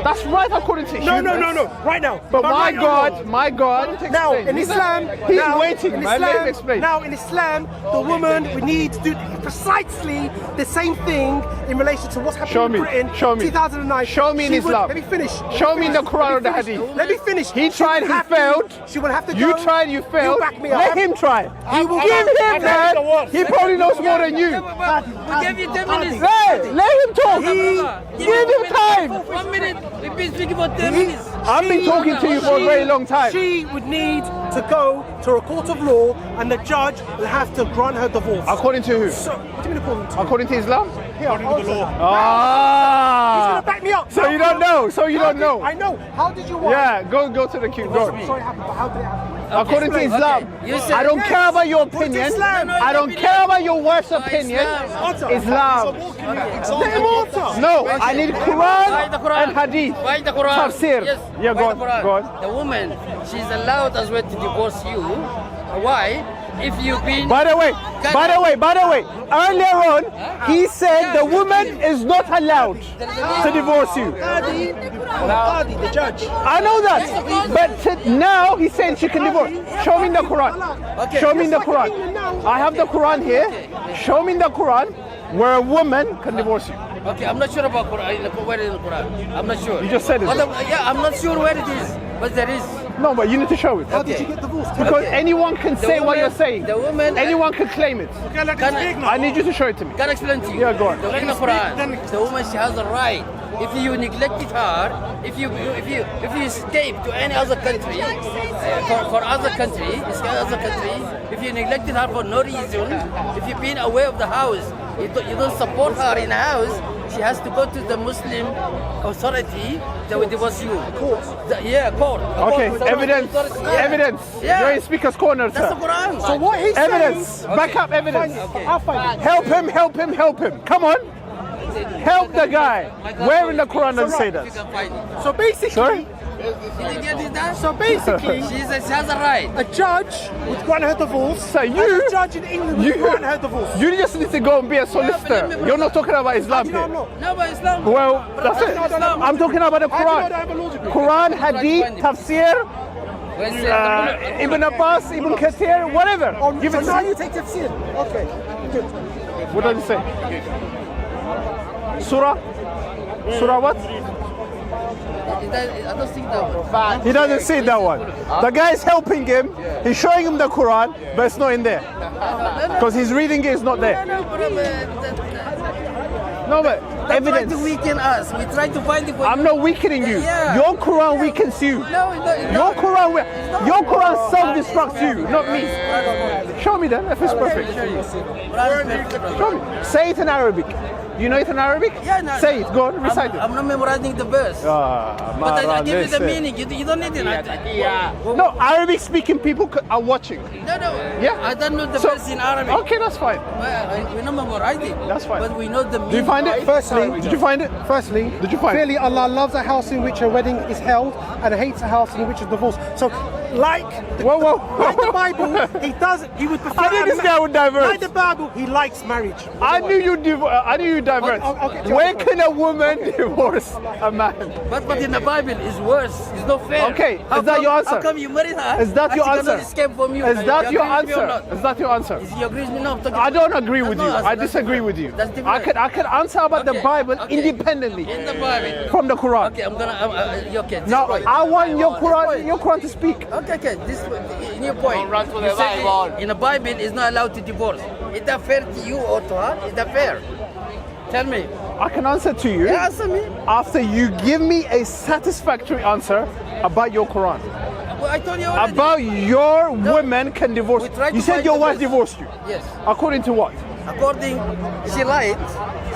That's right according to No, humans. no. Right now. But Am I right or wrong? my God. Now in Islam, He's now, waiting, in man. Let him Islam, explain. now in Islam, the woman would need to do precisely the same thing in relation to what's happening Show in me. Britain. Show me. 2009. Show me in She would- Islam. Let me finish. Show me in the Quran or the Let me Hadith. finish. Let me finish. He She tried, would he have to- failed. She will have to You go. tried, you failed. You back me up. Let him try. He will Give go. him, man. He probably knows more than you. We gave you 10 minutes. Hey, let him talk. Give him time. 1 minute. We've been speaking for 10 minutes. I've been talking to you for a very long time. She would need to go to a court of law, and the judge will have to grant her divorce. According to who? So, what do you mean according to? According to Islam? according to the law. He's Ah. gonna back me up. So you don't know. So you don't know. I know. How did you want? Yeah, go to the queue. Go. Sorry, it happened, but how did it happen? According to explain. Islam, Okay, you said I don't yes. care about your According to opinion. Islam. No, I don't care about your wife's opinion. Answer. Islam. Let him answer. No, I need Why the Quran Quran? and Hadith. Why the Quran? Tafsir. Yes. Yeah, Why go the on, Quran? go on. The woman, she's allowed as well to divorce you. Why? If you've been. By the way, earlier on, he said the woman is not allowed to divorce you. Qadi, the judge. I know that, but now he's saying she can divorce. Show me in the Quran. Show me in the Quran. I have the Quran here. Show me in the Quran where a woman can divorce you. Okay, I'm not sure about Quran, where in the Quran. I'm not sure. You just said it. Yeah, I'm not sure where it is, but there is. No, but you need to show it. How did you get divorced? Because anyone can say what woman- you're saying. the woman- Anyone can claim it. Okay, let him speak now. I need you to show it to me. Can I explain to you? Yeah, go on. In the Quran, the woman she has a right. If you neglected her, if you escape to any other country, for other country, if you neglected her for no reason, if you've been away of the house, you don't support her in the house, she has to go to the Muslim authority that will divorce you. Court. Court. Okay, Court. evidence. Yeah. Evidence. Yeah. You're in speaker's corner, That's sir. the Quran. So what he's Evidence. saying... Back up evidence. I'll find it. Help him, help him, help him. Come on. Help the guy. Where in the Quran does it say You that? can find it. So basically... Sorry? You didn't get it that? So basically, She has a right. a judge would grant her divorce. So and you- a judge in England would grant her divorce. You just need to go and be a solicitor. You're not talking about Islam You know I'm here. not. No, but Islam. Well, But that's it. Islam. I'm talking about the I don't Quran. have a law degree. Quran, Hadith, Tafsir, When say- Ibn Abbas, Ibn Kathir, whatever. Give So it now to you take tafsir. Okay, good. What does it say? Surah? Surah what? I don't think that one. He doesn't see that one. The guy is helping him. He's showing him the Quran, but it's not in there. Because he's reading it, it's not there. No, but No, but try evidence. to weaken us. We try to find it for I'm you. not weakening you. Yeah. Your Quran weakens you. No, it's Your not. Quran self-destructs you, not me. Show me then if it's perfect. Show me. Say it in Arabic. You know it in Arabic? Yeah, no, Say it. Go on, recite it. I'm not memorizing the verse. But I give you the meaning. You don't need it. No, Arabic-speaking people are watching. No. Yeah. I don't know the So- verse in Arabic. Okay, that's fine. We not memorize it. That's fine. But we know the meaning. Did you find it? Firstly, Did you find it? Firstly, Did you find it? clearly Allah loves a house in which a wedding is held and hates a house in which a divorce. So, like Whoa, whoa. like the Bible, he would prefer. I knew this guy would divert. Like the Bible, he likes marriage. I knew you divert. Okay. When can a woman divorce a man? But in the Bible, it's worse. It's not fair. Okay, How is that come- your answer? How come you married her? Is that and your she answer? cannot escape from you? Is that your agree with me or answer? not? Is that your answer? You agree with me? No, I'm talking I don't agree That's with not you. us. I That's disagree different. with you. That's different. I can answer about the Okay, Bible okay. independently In the Bible. from the Quran. Okay, I'm gonna. Okay. this Now point. I want your This Quran, point. your Quran to speak. Okay. This in your point. You said in the Bible is not allowed to divorce. Is that fair to you or to her? Is that fair? Tell me. I can answer to you Yeah, answer me. after you give me a satisfactory answer about your Quran. Well, I told you already. About your women can divorce. we try to You said find your the wife best. divorced you. Yes. According to what? According, she lied.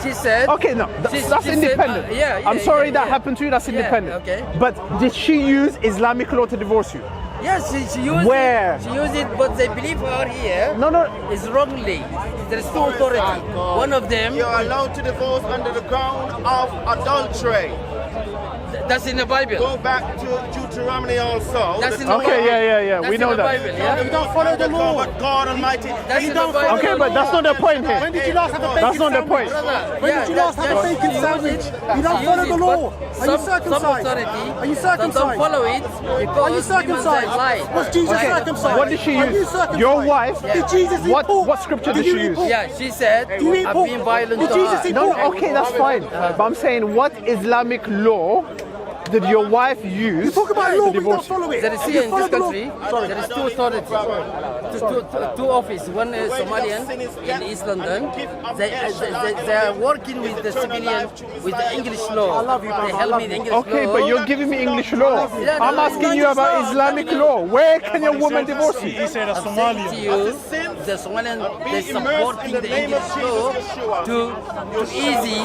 She said. Okay, no, She- that's she said, independent. yeah, I'm sorry that yeah. happened to you. That's Yeah, independent. okay. But did she use Islamic law to divorce you? Yes, she used Where? it. She used it, but they believe her here. No. Is wrongly. There is two authority. One of them. You're allowed to divorce under the ground of adultery. That's in the Bible. Go back to Deuteronomy also. That's in the Okay, Bible. yeah. That's We know in the that. Bible, yeah? You don't follow the law. But God Almighty. That's He in the don't Bible. Okay, but that's not the point When here. did you last have a bacon That's not the sandwich? point. When did you last have a bacon sandwich? You don't follow the law. Are you circumcised? Are you Don't circumcised? follow it Are you because circumcised? Was Jesus circumcised? What did she Are you use? circumcised? Your wife. Did Jesus eat What pork? scripture Did did she you eat use? pork? Yeah, she said, Do you eat I'm pork? being violent Did to Jesus her. eat No, pork? okay, that's fine. But I'm saying, what Islamic law did your wife use Talk about to law, we don't divorce you? follow it. There is You here in follow this the law. country, there is two authorities, two offices. One is Somalian in East London. They are working with the civilian, with the English law. I love you, brother. They I help love me in you. English Okay, law. but you're giving me English law. Yeah, I'm no, asking it's you not about Islam. Islamic law. Where can your woman divorce you? He said a I'm saying to Somalian. you, the Somalian, they're supporting the English law to easy.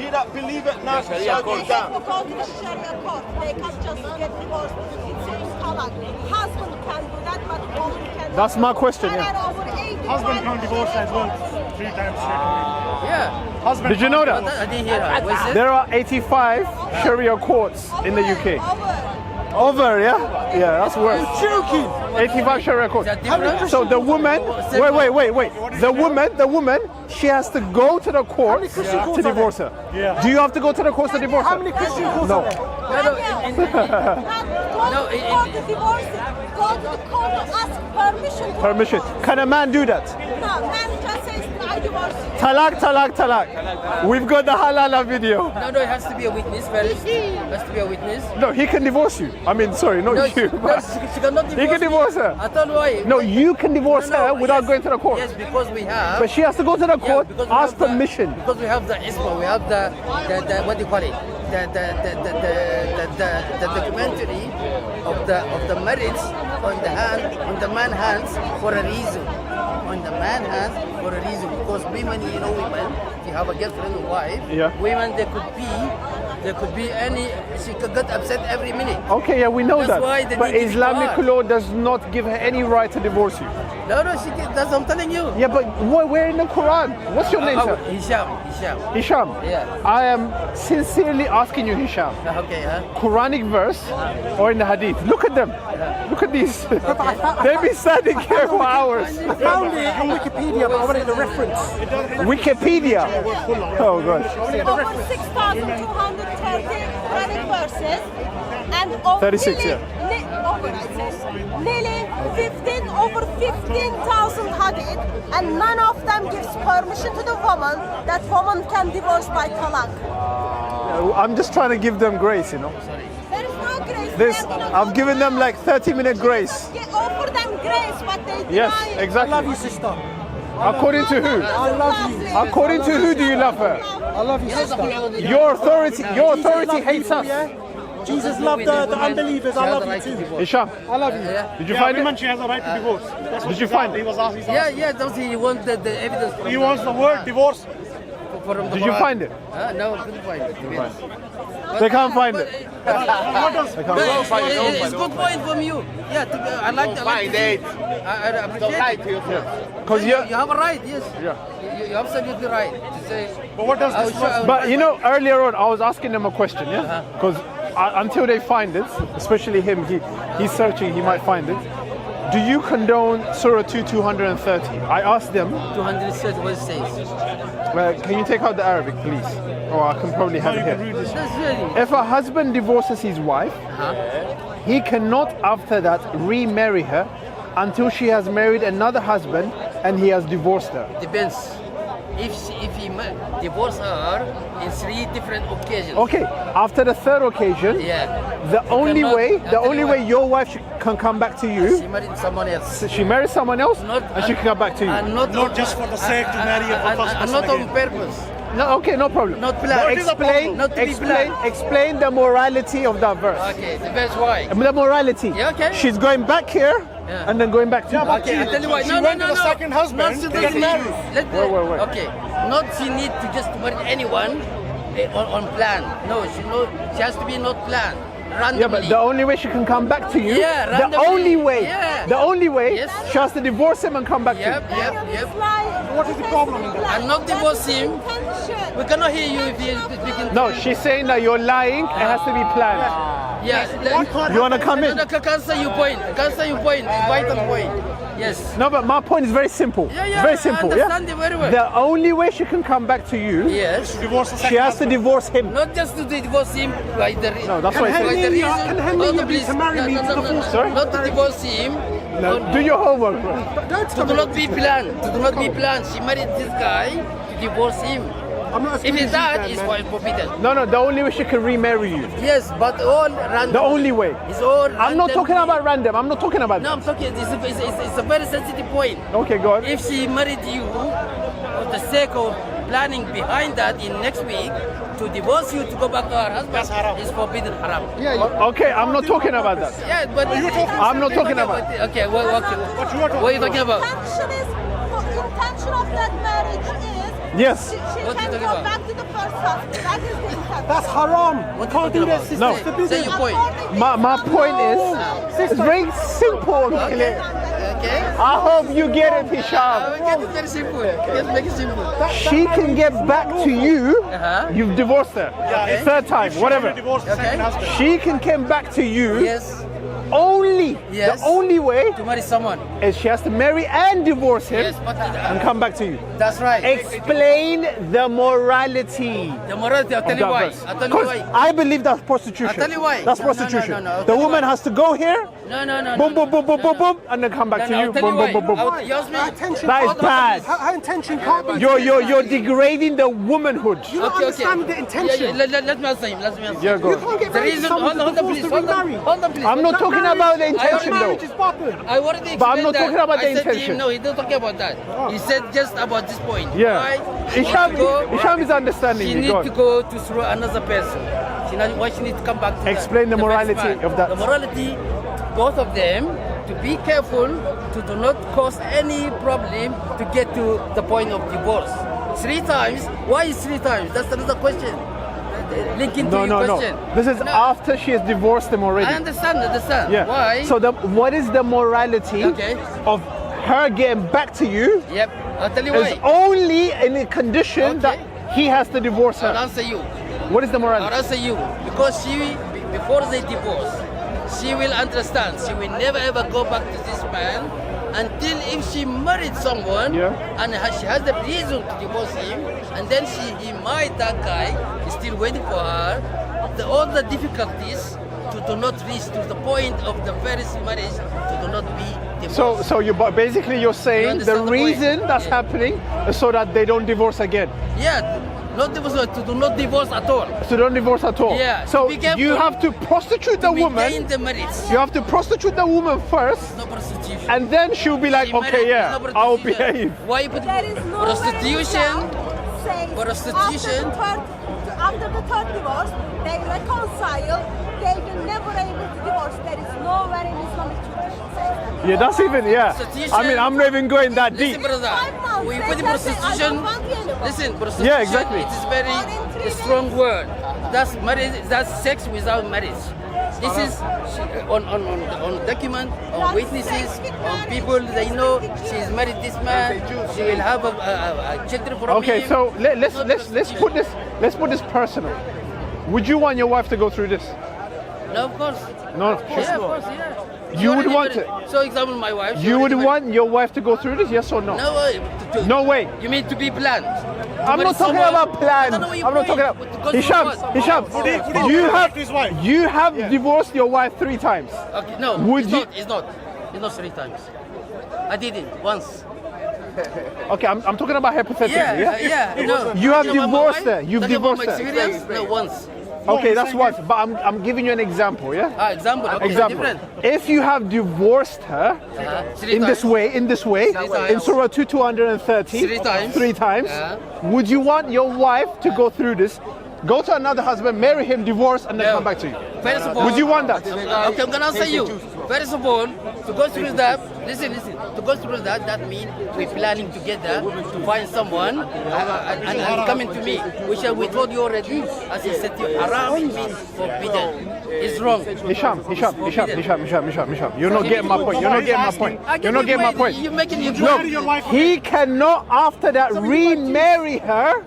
He that believeth not shall go They down. have to go to the Sharia court. They can't just get divorced. It says talak. Husband can do that, but woman can. That's my question, And yeah. at over 80, Husband can't divorce as well 3 times straight. Yeah, Husband Did you know but that? I didn't hear her. What's it? There are 85 Sharia courts in the UK. Over, yeah? Yeah, that's worse. Joking. 85 Sharia courts. Is that different? So the woman, wait. The woman, she has to go to the court many Christian to courts are divorce her. Yeah. Do you have to go to the court to divorce How her? many Christian courts No. are there? No, Go to the divorce. Go to the court to ask permission. Permission. Can a man do that? No, man just says, I I divorce you. Talak, talak, talak. We've got the halala video. No, it has to be a witness first. Has to be a witness. No, he can divorce you. I mean, sorry, not No, you. she cannot divorce He can divorce me. her. I don't know why. No, you can divorce her without yes, going to the court. Yes, because we have. But she has to go to the court, because we ask have the- permission. Because we have the ISMA, we have the what do you call it? The documentary of the marriage on the man hands for a reason. On the man hands for a reason, because women, women, if you have a girlfriend or wife, Yeah. women there could be any. She could get upset every minute. Okay, yeah, we know That's that. why they But need to be Islamic quiet. law does not give her any right to divorce you. No, she did. That's what I'm telling you. Yeah, but where in the Quran? What's your name, sir? Hisham. Hisham. Yeah. I am sincerely asking you, Hisham. Okay, huh? Quranic verse or in the hadith. Look at them. Look at these. They've been standing here for hours. I found it on Wikipedia, but I wanted the reference. Wikipedia. Oh gosh. Over 6,230 Quranic verses and over 36, nearly, nearly 15,000 hadith, and none of them gives permission to the woman that woman can divorce by talaq. I'm just trying to give them grace, There is no grace. This, I've given them like 30-minute grace. Offer them grace, but they deny Yes, it. I exactly. love you, sister. According to who? I love you. According to who do you love her? I love you, sister. Your authority hates us. Jesus loved the unbelievers. I love you too. Isham, I love you. did you find women, it? she has a right to divorce. That's what Did you he's find asked. it? He was asked. Yeah, don't he want the evidence from He wants the word divorce. from the Did you Quran. find it? No, couldn't find it. They can't find it. It's good point from you. Yeah, I like that. Find it. I appreciate it. Because You have a right, yes. Yeah. You're absolutely right to say. But what does this But you know, earlier on, I was asking them a question, yeah? Because until they find it, especially him, he's searching, he might find it. Do you condone Surah 230? I asked them, 230 what it says. can you take out the Arabic, please? Or I can probably have it here. That's really. If a husband divorces his wife, he cannot after that remarry her until she has married another husband and he has divorced her. Depends. If he divorce her in 3 different occasions. Okay, after the third occasion, Yeah. the only cannot- way I'll tell you what. your wife can come back to She you, married someone else. she marries someone else and she can come back to you. And not just for the sake to marry her for and not on purpose. No, okay, no problem. Not planned. But explain, Not to be planned. explain the morality of that verse. Okay, depends why. The morality. Yeah, okay. She's going back here Yeah. and then going back to you. Okay, I tell you why. She No, went no, to no, the no. second husband Not to get married. Wait. Okay, not she need to just marry anyone on plan. No, she has to be not planned. Randomly. Yeah, but the only way she can come back to you, Yeah, the randomly. only way, Yeah. the only way, Yes. she has to divorce him and come back to Yep, you. yep. What is the problem in that? I'm not divorce him. We cannot hear you if you're speaking. No, she's saying that you're lying. It has to be planned. Yes. You want to come in? No, cancel your point. Cancel your point. It's vital point. Yes. No, but my point is very simple. Yeah, Very I simple. understand Yeah. it very well. The only way she can come back to you, Yes. she has to divorce him. Not just to divorce him by the reason. No, that's what I by said. the reason. Can Henry No, agree please. to marry me to divorce? Sorry? Not to divorce him. No, do your homework, bro. To do not be planned. To do not be planned. She married this guy to divorce him. I'm not as If good it's as you, that, man, it's man. forbidden. No, the only way she can remarry you. Yes, but all random. The only way. It's all I'm not random. talking about random. I'm not talking about No, that. I'm talking. It's a very sensitive point. Okay, go on. If she married you for the sake of planning behind that in next week to divorce you to go back to her husband, it's forbidden haram. Okay, I'm not talking about that. Yeah, but I'm not talking about. Okay, what are you talking about? Intention of that marriage is Yes. she What can you go talking about? back to the first husband. That is the intention. That's haram. What Can't do that, sister. No. It's forbidden. Say your point. My point is, it's very simple and clear. Okay. I hope you get it, Hisham. Get it very simple. Just make it simple. She can get back to you. Uh-huh. You've divorced her. Third time, whatever. Divorce the second husband. She can come back to you Yes. only. Yes. The only way To marry someone. is she has to marry and divorce him Yes, but and come back to you. that's right. Explain the morality. The morality, I'll tell of you that why. verse. I'll tell you 'Cause why. I believe that's prostitution. I'll tell you why. That's No, no, prostitution. no, no, I'll The tell you woman why. has to go here No. Boom, boom, boom, boom, boom, boom, and then come back to you. Boom, boom, boom, boom. You ask me. That is bad. Her intention can't be. You're degrading the womanhood. You don't understand the intention. Let me answer him. Let me answer him. Yeah, go. You can't get The married to reason, someone hold to on, divorce please, to remarry. hold on, please. I'm not talking about the intention Marriage though. is bottom. I already But I'm not explained that. talking about the I said to intention. him, no, he's not talking about that. He said just about this point. Yeah. Why Isham is understanding she you. need Go to on. go to through another person. Why she need to come back to Explain the first morality man. of that. The morality, both of them, to be careful to do not cause any problem to get to the point of divorce. 3 times. Why is 3 times? That's another question. Linking to your question. No. This is after she has divorced him already. I understand. Yeah. Why? So what is the morality of her getting back to you? Yep. I'll tell you Is why. only in the condition that he has to divorce her. I'll answer you. What is the morality? I'll answer you. Because before they divorce, she will understand. She will never ever go back to this man until if she married someone and she has the reason to divorce him, and then he married that guy, is still waiting for her. All the difficulties to do not reach to the point of the first marriage to do not be divorced. So basically you're saying the understand the reason point? that's happening is so that they don't divorce again. Yeah. Not divorce, to do not divorce at all. So don't divorce at all. Yeah. So be careful you have to prostitute the woman. maintain the marriage. You have to prostitute the woman first, No prostitution. and then she'll be like, She married, okay, yeah, it's not I'll prostitution. behave. Why you put There is no prostitution? Prostitution. After the third divorce, they reconcile. They will never able to divorce. There is nowhere in Islamic tradition says that. Yeah, that's even, I mean, I'm not even going that deep. Listen, brother. We put the prostitution. Listen, prostitution. Yeah, exactly. It is very a strong word. That's marriage. That's sex without marriage. This is on document, on witnesses, on people. They know she is married this man. She will have a children from him. Okay, so let's put this personal. Would you want your wife to go through this? No, of course. No. Yeah, of course, yeah. You would already want married. it. So, example, my wife. You would want your wife to go through this? Yes or no? No way. No way. You mean to be planned? I'm not talking about plans. I'm not talking about. Hisham, you have divorced your wife 3 times. Okay, no. Would it's you? Not, it's not. It's not 3 times. I did it once. Okay, I'm talking about hypothetically. Yeah. No. You have Talking about my divorced wife? her. You've Talking about divorced my her. experience? No, once. Okay, that's once. But I'm giving you an example. Yeah. Example. Okay, Example. different. If you have divorced her 3 in times. this way, times. in Surah 230, 3 times. 3 times, Yeah. would you want your wife to go through this? Go to another husband, marry him, divorce, and then come back to you. First of all, Would you want that? Okay, I'm gonna answer you. First of all, to go through that, listen. To go through that means we're planning together to find someone and coming to me, which we told you already. As I said to you, haram means forbidden. It's wrong. Hisham. You're not getting my point. You're not getting my point. You're not getting my point. You're making it Look, wrong. he cannot after that remarry her.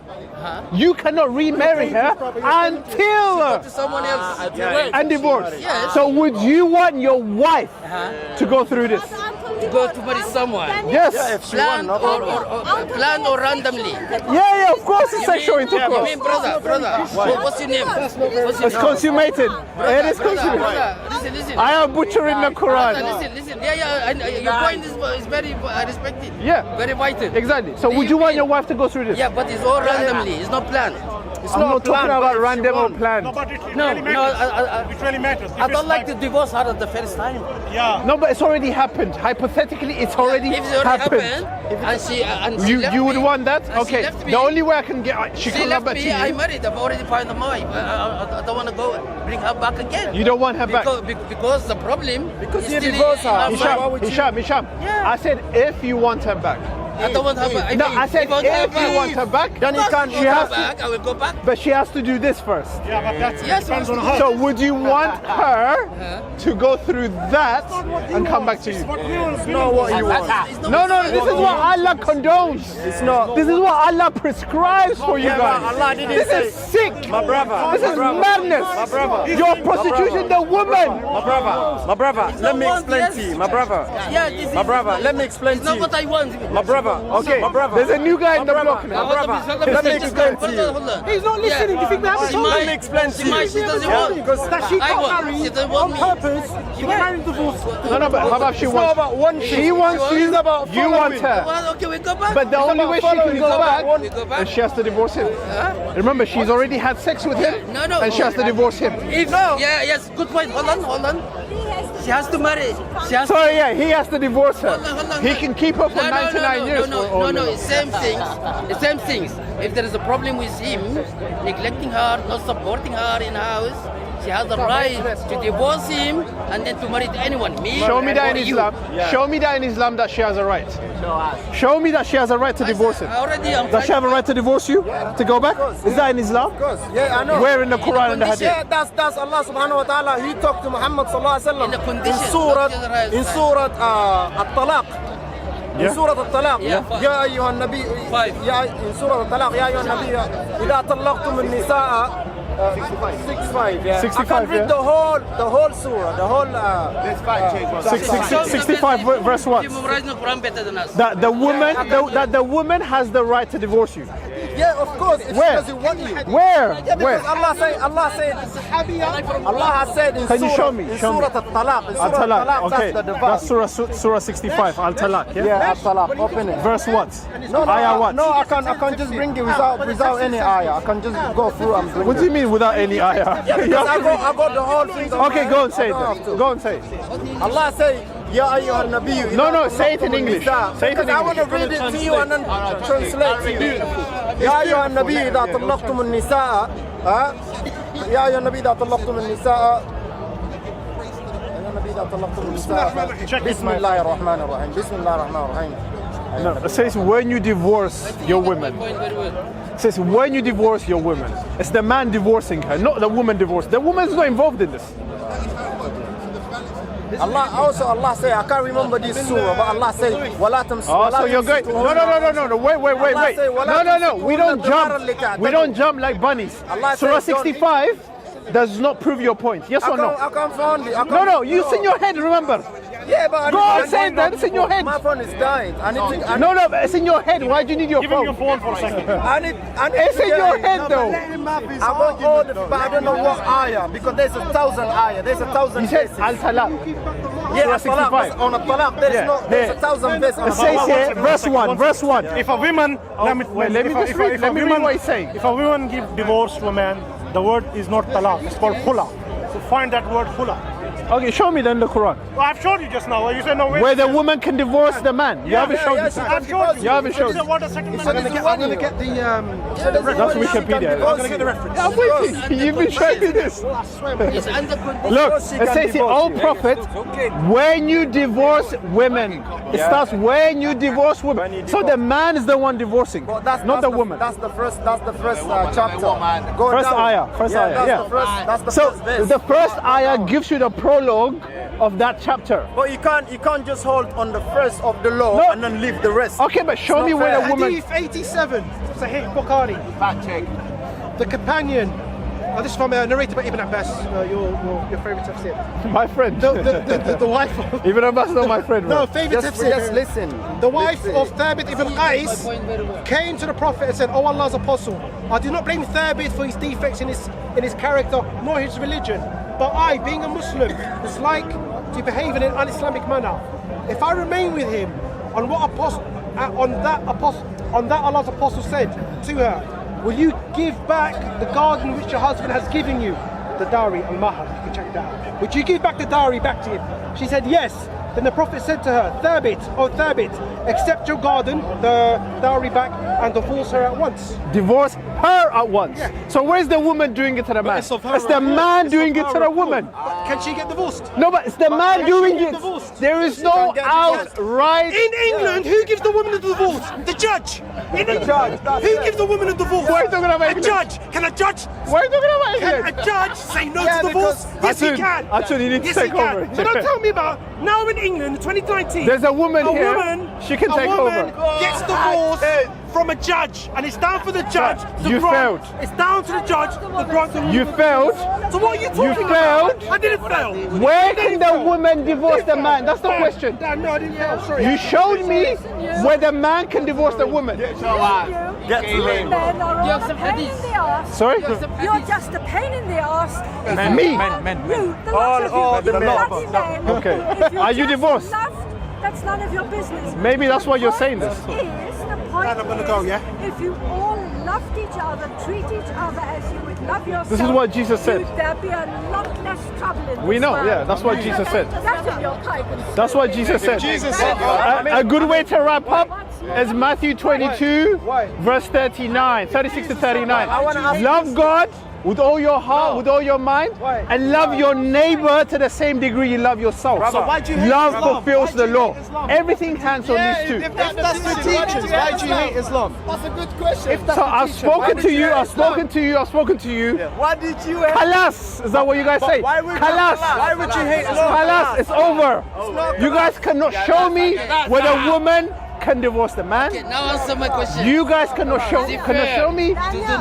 You cannot remarry her until To someone else. and divorce. Yes. So would you want your wife to go through this? To go to marry someone. Yes. Planned or randomly. Yeah, of course it's sexual You intercourse. mean, brother? What's your name? What's your It's name? consummated. It is consummated. Brother, listen. I am butchering the Quran. Listen. Yeah. Your point is very respected. Yeah. Very vital. Exactly. So would you want your wife to go through this? Yeah, but it's all randomly. It's not planned. I'm not talking about random or planned. No, but it No, really no, matters. It really matters. I don't like to divorce her at the first time. Yeah. No, but it's already happened. Hypothetically, it's already If it already happened. happened, and she left You would me, want that? and she Okay. left me, The only way I can get she she can come left back to me. I you. married. I've already found a wife. I don't want to go bring her back again. You don't want her back. Because the problem. Because you divorce her. Hisham. Yeah. I said if you want her back. I don't want her back. No, I said if you want her back, Then you can't. she has to, back. I will go back. but she has to do this first. Yeah, but that Yes, depends on of her. So would you want her to go through that and come back to you? It's not what you want. No, this is what Allah condones. It's not. This is what Allah prescribes for you Yeah, but guys. Allah didn't This say. is sick. My brother. This is madness. My brother. You're prostituting the woman. My brother, let me explain to you. My brother. Yeah, this My is brother, let me explain It's to not you. what I want. My brother, brother. Okay, My brother. there's a new guy in the My block brother. now. My brother. Let me explain to you. He's not listening. Do you think we haven't told Let him? me explain to you. She doesn't want. That she I got want. married She doesn't want on me. purpose to get married and divorced. No, but how about she It's not wants? about one thing. She wants you. It's about You want following. her. Well, okay, we go back. But the only way she following. can It's go about back one- We go back. is she has to divorce him. Remember, she's already had sex with him, No, no. and she has to divorce him. If, yeah, yes, good point. Hold on. She has to marry. She has So yeah, he has to divorce her. Hold on. He can keep her for 99 years. No, it's same things. The same things. If there is a problem with him, neglecting her, not supporting her in house, she has the right to divorce him and then to marry to anyone. Me Show me that in or you. Islam. Show me that in Islam that she has a right. Show me that she has a right to divorce him. Already, I'm Does she have a right to divorce you? To go back? Is that in Islam? Of course. Yeah, I know. Where in the Quran and the Hadith? Yeah, that's Allah subhanahu wa ta'ala. He talked to Muhammad sallallahu alaihi In the wasallam condition, Surah, not just the right in side. Surah At-Talaq. Yeah. In Surah At-Talaq. Yeah, five. يا أيها النبي. Five. In Surah At-Talaq. يا أيها النبي إذا طلقتم النساء. 65. Yeah. 65, I can read yeah. the whole surah, the whole. 65 verse what? You memorize the Quran better than us. That the woman has the right to divorce you. Yeah, of course. If Where? she doesn't want you. Where? Yeah, Where? because Allah has said in Can you Surah, show me? in Show me. Surah At-Talaq, in Surah Al-Talaq. At-Talaq, Okay. that's the That's divorce. Surah 65. Al-Talaq. Yeah. Yeah, At-Talaq, open it. Verse what? No, Ayah what? No, I can't just bring it without any ayah. I can just go through and bring What do you mean without any ayah? Because I got the whole thing. Okay, go and say I don't have it. to. Go and say it. Allah say, Ya ayyuhan nabiyyu. No, say it in English. Say it in Because I want to English. read it to you and then translate to you. Ya ayyuhan nabiyyu idha talaqtum an-nisaa. Ya ayyuhan nabiyyu idha talaqtum an-nisaa. Bismillahir Rahmanir Rahim. Bismillahir Rahmanir Rahim. No, it says when you divorce your women. It says when you divorce your woman. It's the man divorcing her, not the woman divorced. The woman's not involved in this. Allah say, I can't remember this surah, but Allah say, "Wala tamsu." Oh, so you're going? No. Wait. No. We don't jump. We don't jump like bunnies. Surah 65 does not prove your point. Yes or no? I can't find it. No. It's in your head. Remember. Yeah, but Go and say that. It's in your head. My phone is dying. No, but it's in your head. Why do you need your Give him phone? your phone for a second. I need It's to in get your it. head though. I got all the, but I don't know what ayah, because there's 1,000 ayah. There's 1,000 He said verses. Al-Talaq. Yeah, Surah At-Talaq, 65. on At-Talaq, there's Yeah, no, there's yeah. 1,000 verses on It says At-Talaq. here, verse 1. If a woman, let me just read. Let me read what he's saying. If a woman give divorce to a man, the word is not talaq. It's called khula. So find that word khula. Okay, show me then the Quran. Well, I've showed you just now. You said no. Where the woman can divorce the man. You haven't shown me. I've showed you. You haven't showed So me. what a second I'm gonna get the That's Wikipedia. I'm gonna get the reference. I'm waiting. You've been showing me this. It's under condition. Look, it says here, oh prophet, when you divorce women, it starts when you divorce women. So the man is the one divorcing, But not the woman. That's the first chapter. Go First down. ayah, first ayah, yeah. That's the So first verse. the first ayah gives you the prologue of that chapter. But you can't just hold on the first of the law No. and then leave the rest. Okay, but show me not where the fair. woman. Hadith 87, Sahih Bukhari. Fact check. The companion. This is from narrated by Ibn Abbas, your favorite tafsir. My friend. The wife of, Even Abbas not my friend. no, bro. favorite Just tafsir. listen. The wife of Thabit ibn Qais came to the Prophet and said, "Oh Allah's apostle, I do not blame Thabit for his defects in his character nor his religion, but I, being a Muslim, dislike to behave in an un-Islamic manner. If I remain with him on that Allah's apostle said to her, will you give back the garden which your husband has given you, the dowry al-mahar? You can check that out. Would you give back the dowry back to him?" She said yes. Then the Prophet said to her, Thabit, accept your garden, the dowry back, and divorce her at once. Divorce her at once. Yeah. So where's the woman doing it to the man? it's of her It's the accord. man It's doing of it to her the accord. woman. Can she get divorced? No, but it's the man can doing she get it. divorced? There is She no can't get divorced. outright. In England, who gives the woman a divorce? The judge. In England, who gives the woman a divorce? Why are you talking about a England? judge. Can a judge? Why are you talking about Can a England? judge say no Yeah, to divorce? because- Yes, he can. Actually, you need to yes, take he can. over. So don't tell me about now in England, 2019. There's a woman here. She can take a woman over. gets divorced from a judge, and it's down for the judge to you grant. failed. It's down to the judge to grant the You failed. So what are you talking You about? failed. I didn't fail. Where can the woman divorce the man? That's the question. No, I didn't fail. Sorry. You showed me where the man can divorce the woman. Get to the men are all a pain in the ass. Sorry? You're just a pain in the ass. Me? You, the lot of you, bloody men. Okay. If you're Are you just divorced? loved, that's none of your business. Maybe that's why you're saying this. The point I'm gonna go, yeah? If you all loved each other, treat each other as you would love yourself. This is what Jesus said. There'd be a lot less trouble in We this know, world. yeah, that's what Jesus said. That's what your type is. That's what Jesus said. A good way to wrap up is Matthew 22, verse 39, 36 to 39. Love God with all your heart, with all your mind, and love your neighbor to the same degree you love yourself. Love fulfills the law. Everything hands on these two. If that's the teachings, why do you hate Islam? That's a good question. So I've spoken to you, I've spoken to you, I've spoken to you. Why did you hate? Khalas! Is that what you guys say? Khalas! Why would you hate Islam? Khalas! It's over. You guys cannot show me where the woman can divorce the man. Now answer my question. You guys cannot show me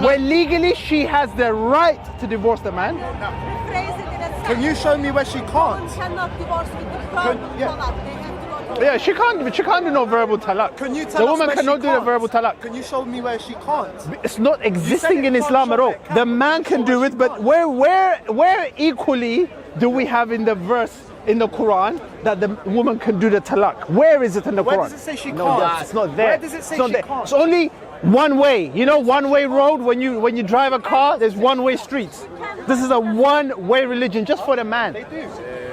where legally she has the right to divorce the man. Can you show me where she can't? Cannot divorce with the verbal talaq. They have to go to Yeah, she can't do no verbal talaq. Can you tell The us woman where cannot she do the can't? verbal talaq. Can you show me where she can't? It's not existing in Islam at all. The man can do it, but where equally do we have in the verse in the Quran that the woman can do the talaq? Where is it in the Quran? Where does it say she No, can't? it's not there. Where does it say It's not she there. can't? It's only one way. You know, one-way road. When you drive a car, there's one-way streets. This is a one-way religion just for the man.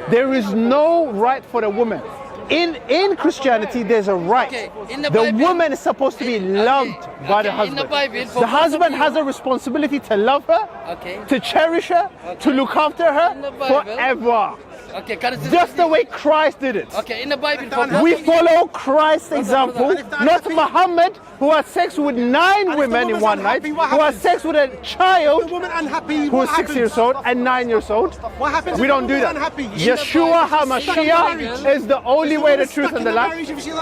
There is no right for the woman. In Christianity, there's a right. Okay, in the The Bible- woman is supposed to be loved by the in husband. the Bible, for The both husband of you- has a responsibility to love her, Okay. to cherish her, to look after her In the Bible- forever. Okay, can I say Just the way Christ did it. Okay, in the Bible, We follow Christ's example, not Muhammad, who had sex with 9 women in one night, who had sex with a child The woman unhappy. who is 6 years old and 9 years old. What happens We if don't the do woman that. unhappy? Yeshua HaMashiach is the only way, the truth, and the life.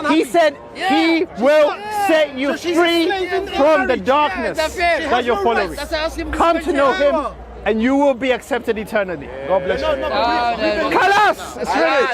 He said he will set you free from the darkness that you're following. Come to know him, and you will be accepted eternally. God bless you. no, Khalas! It's finished.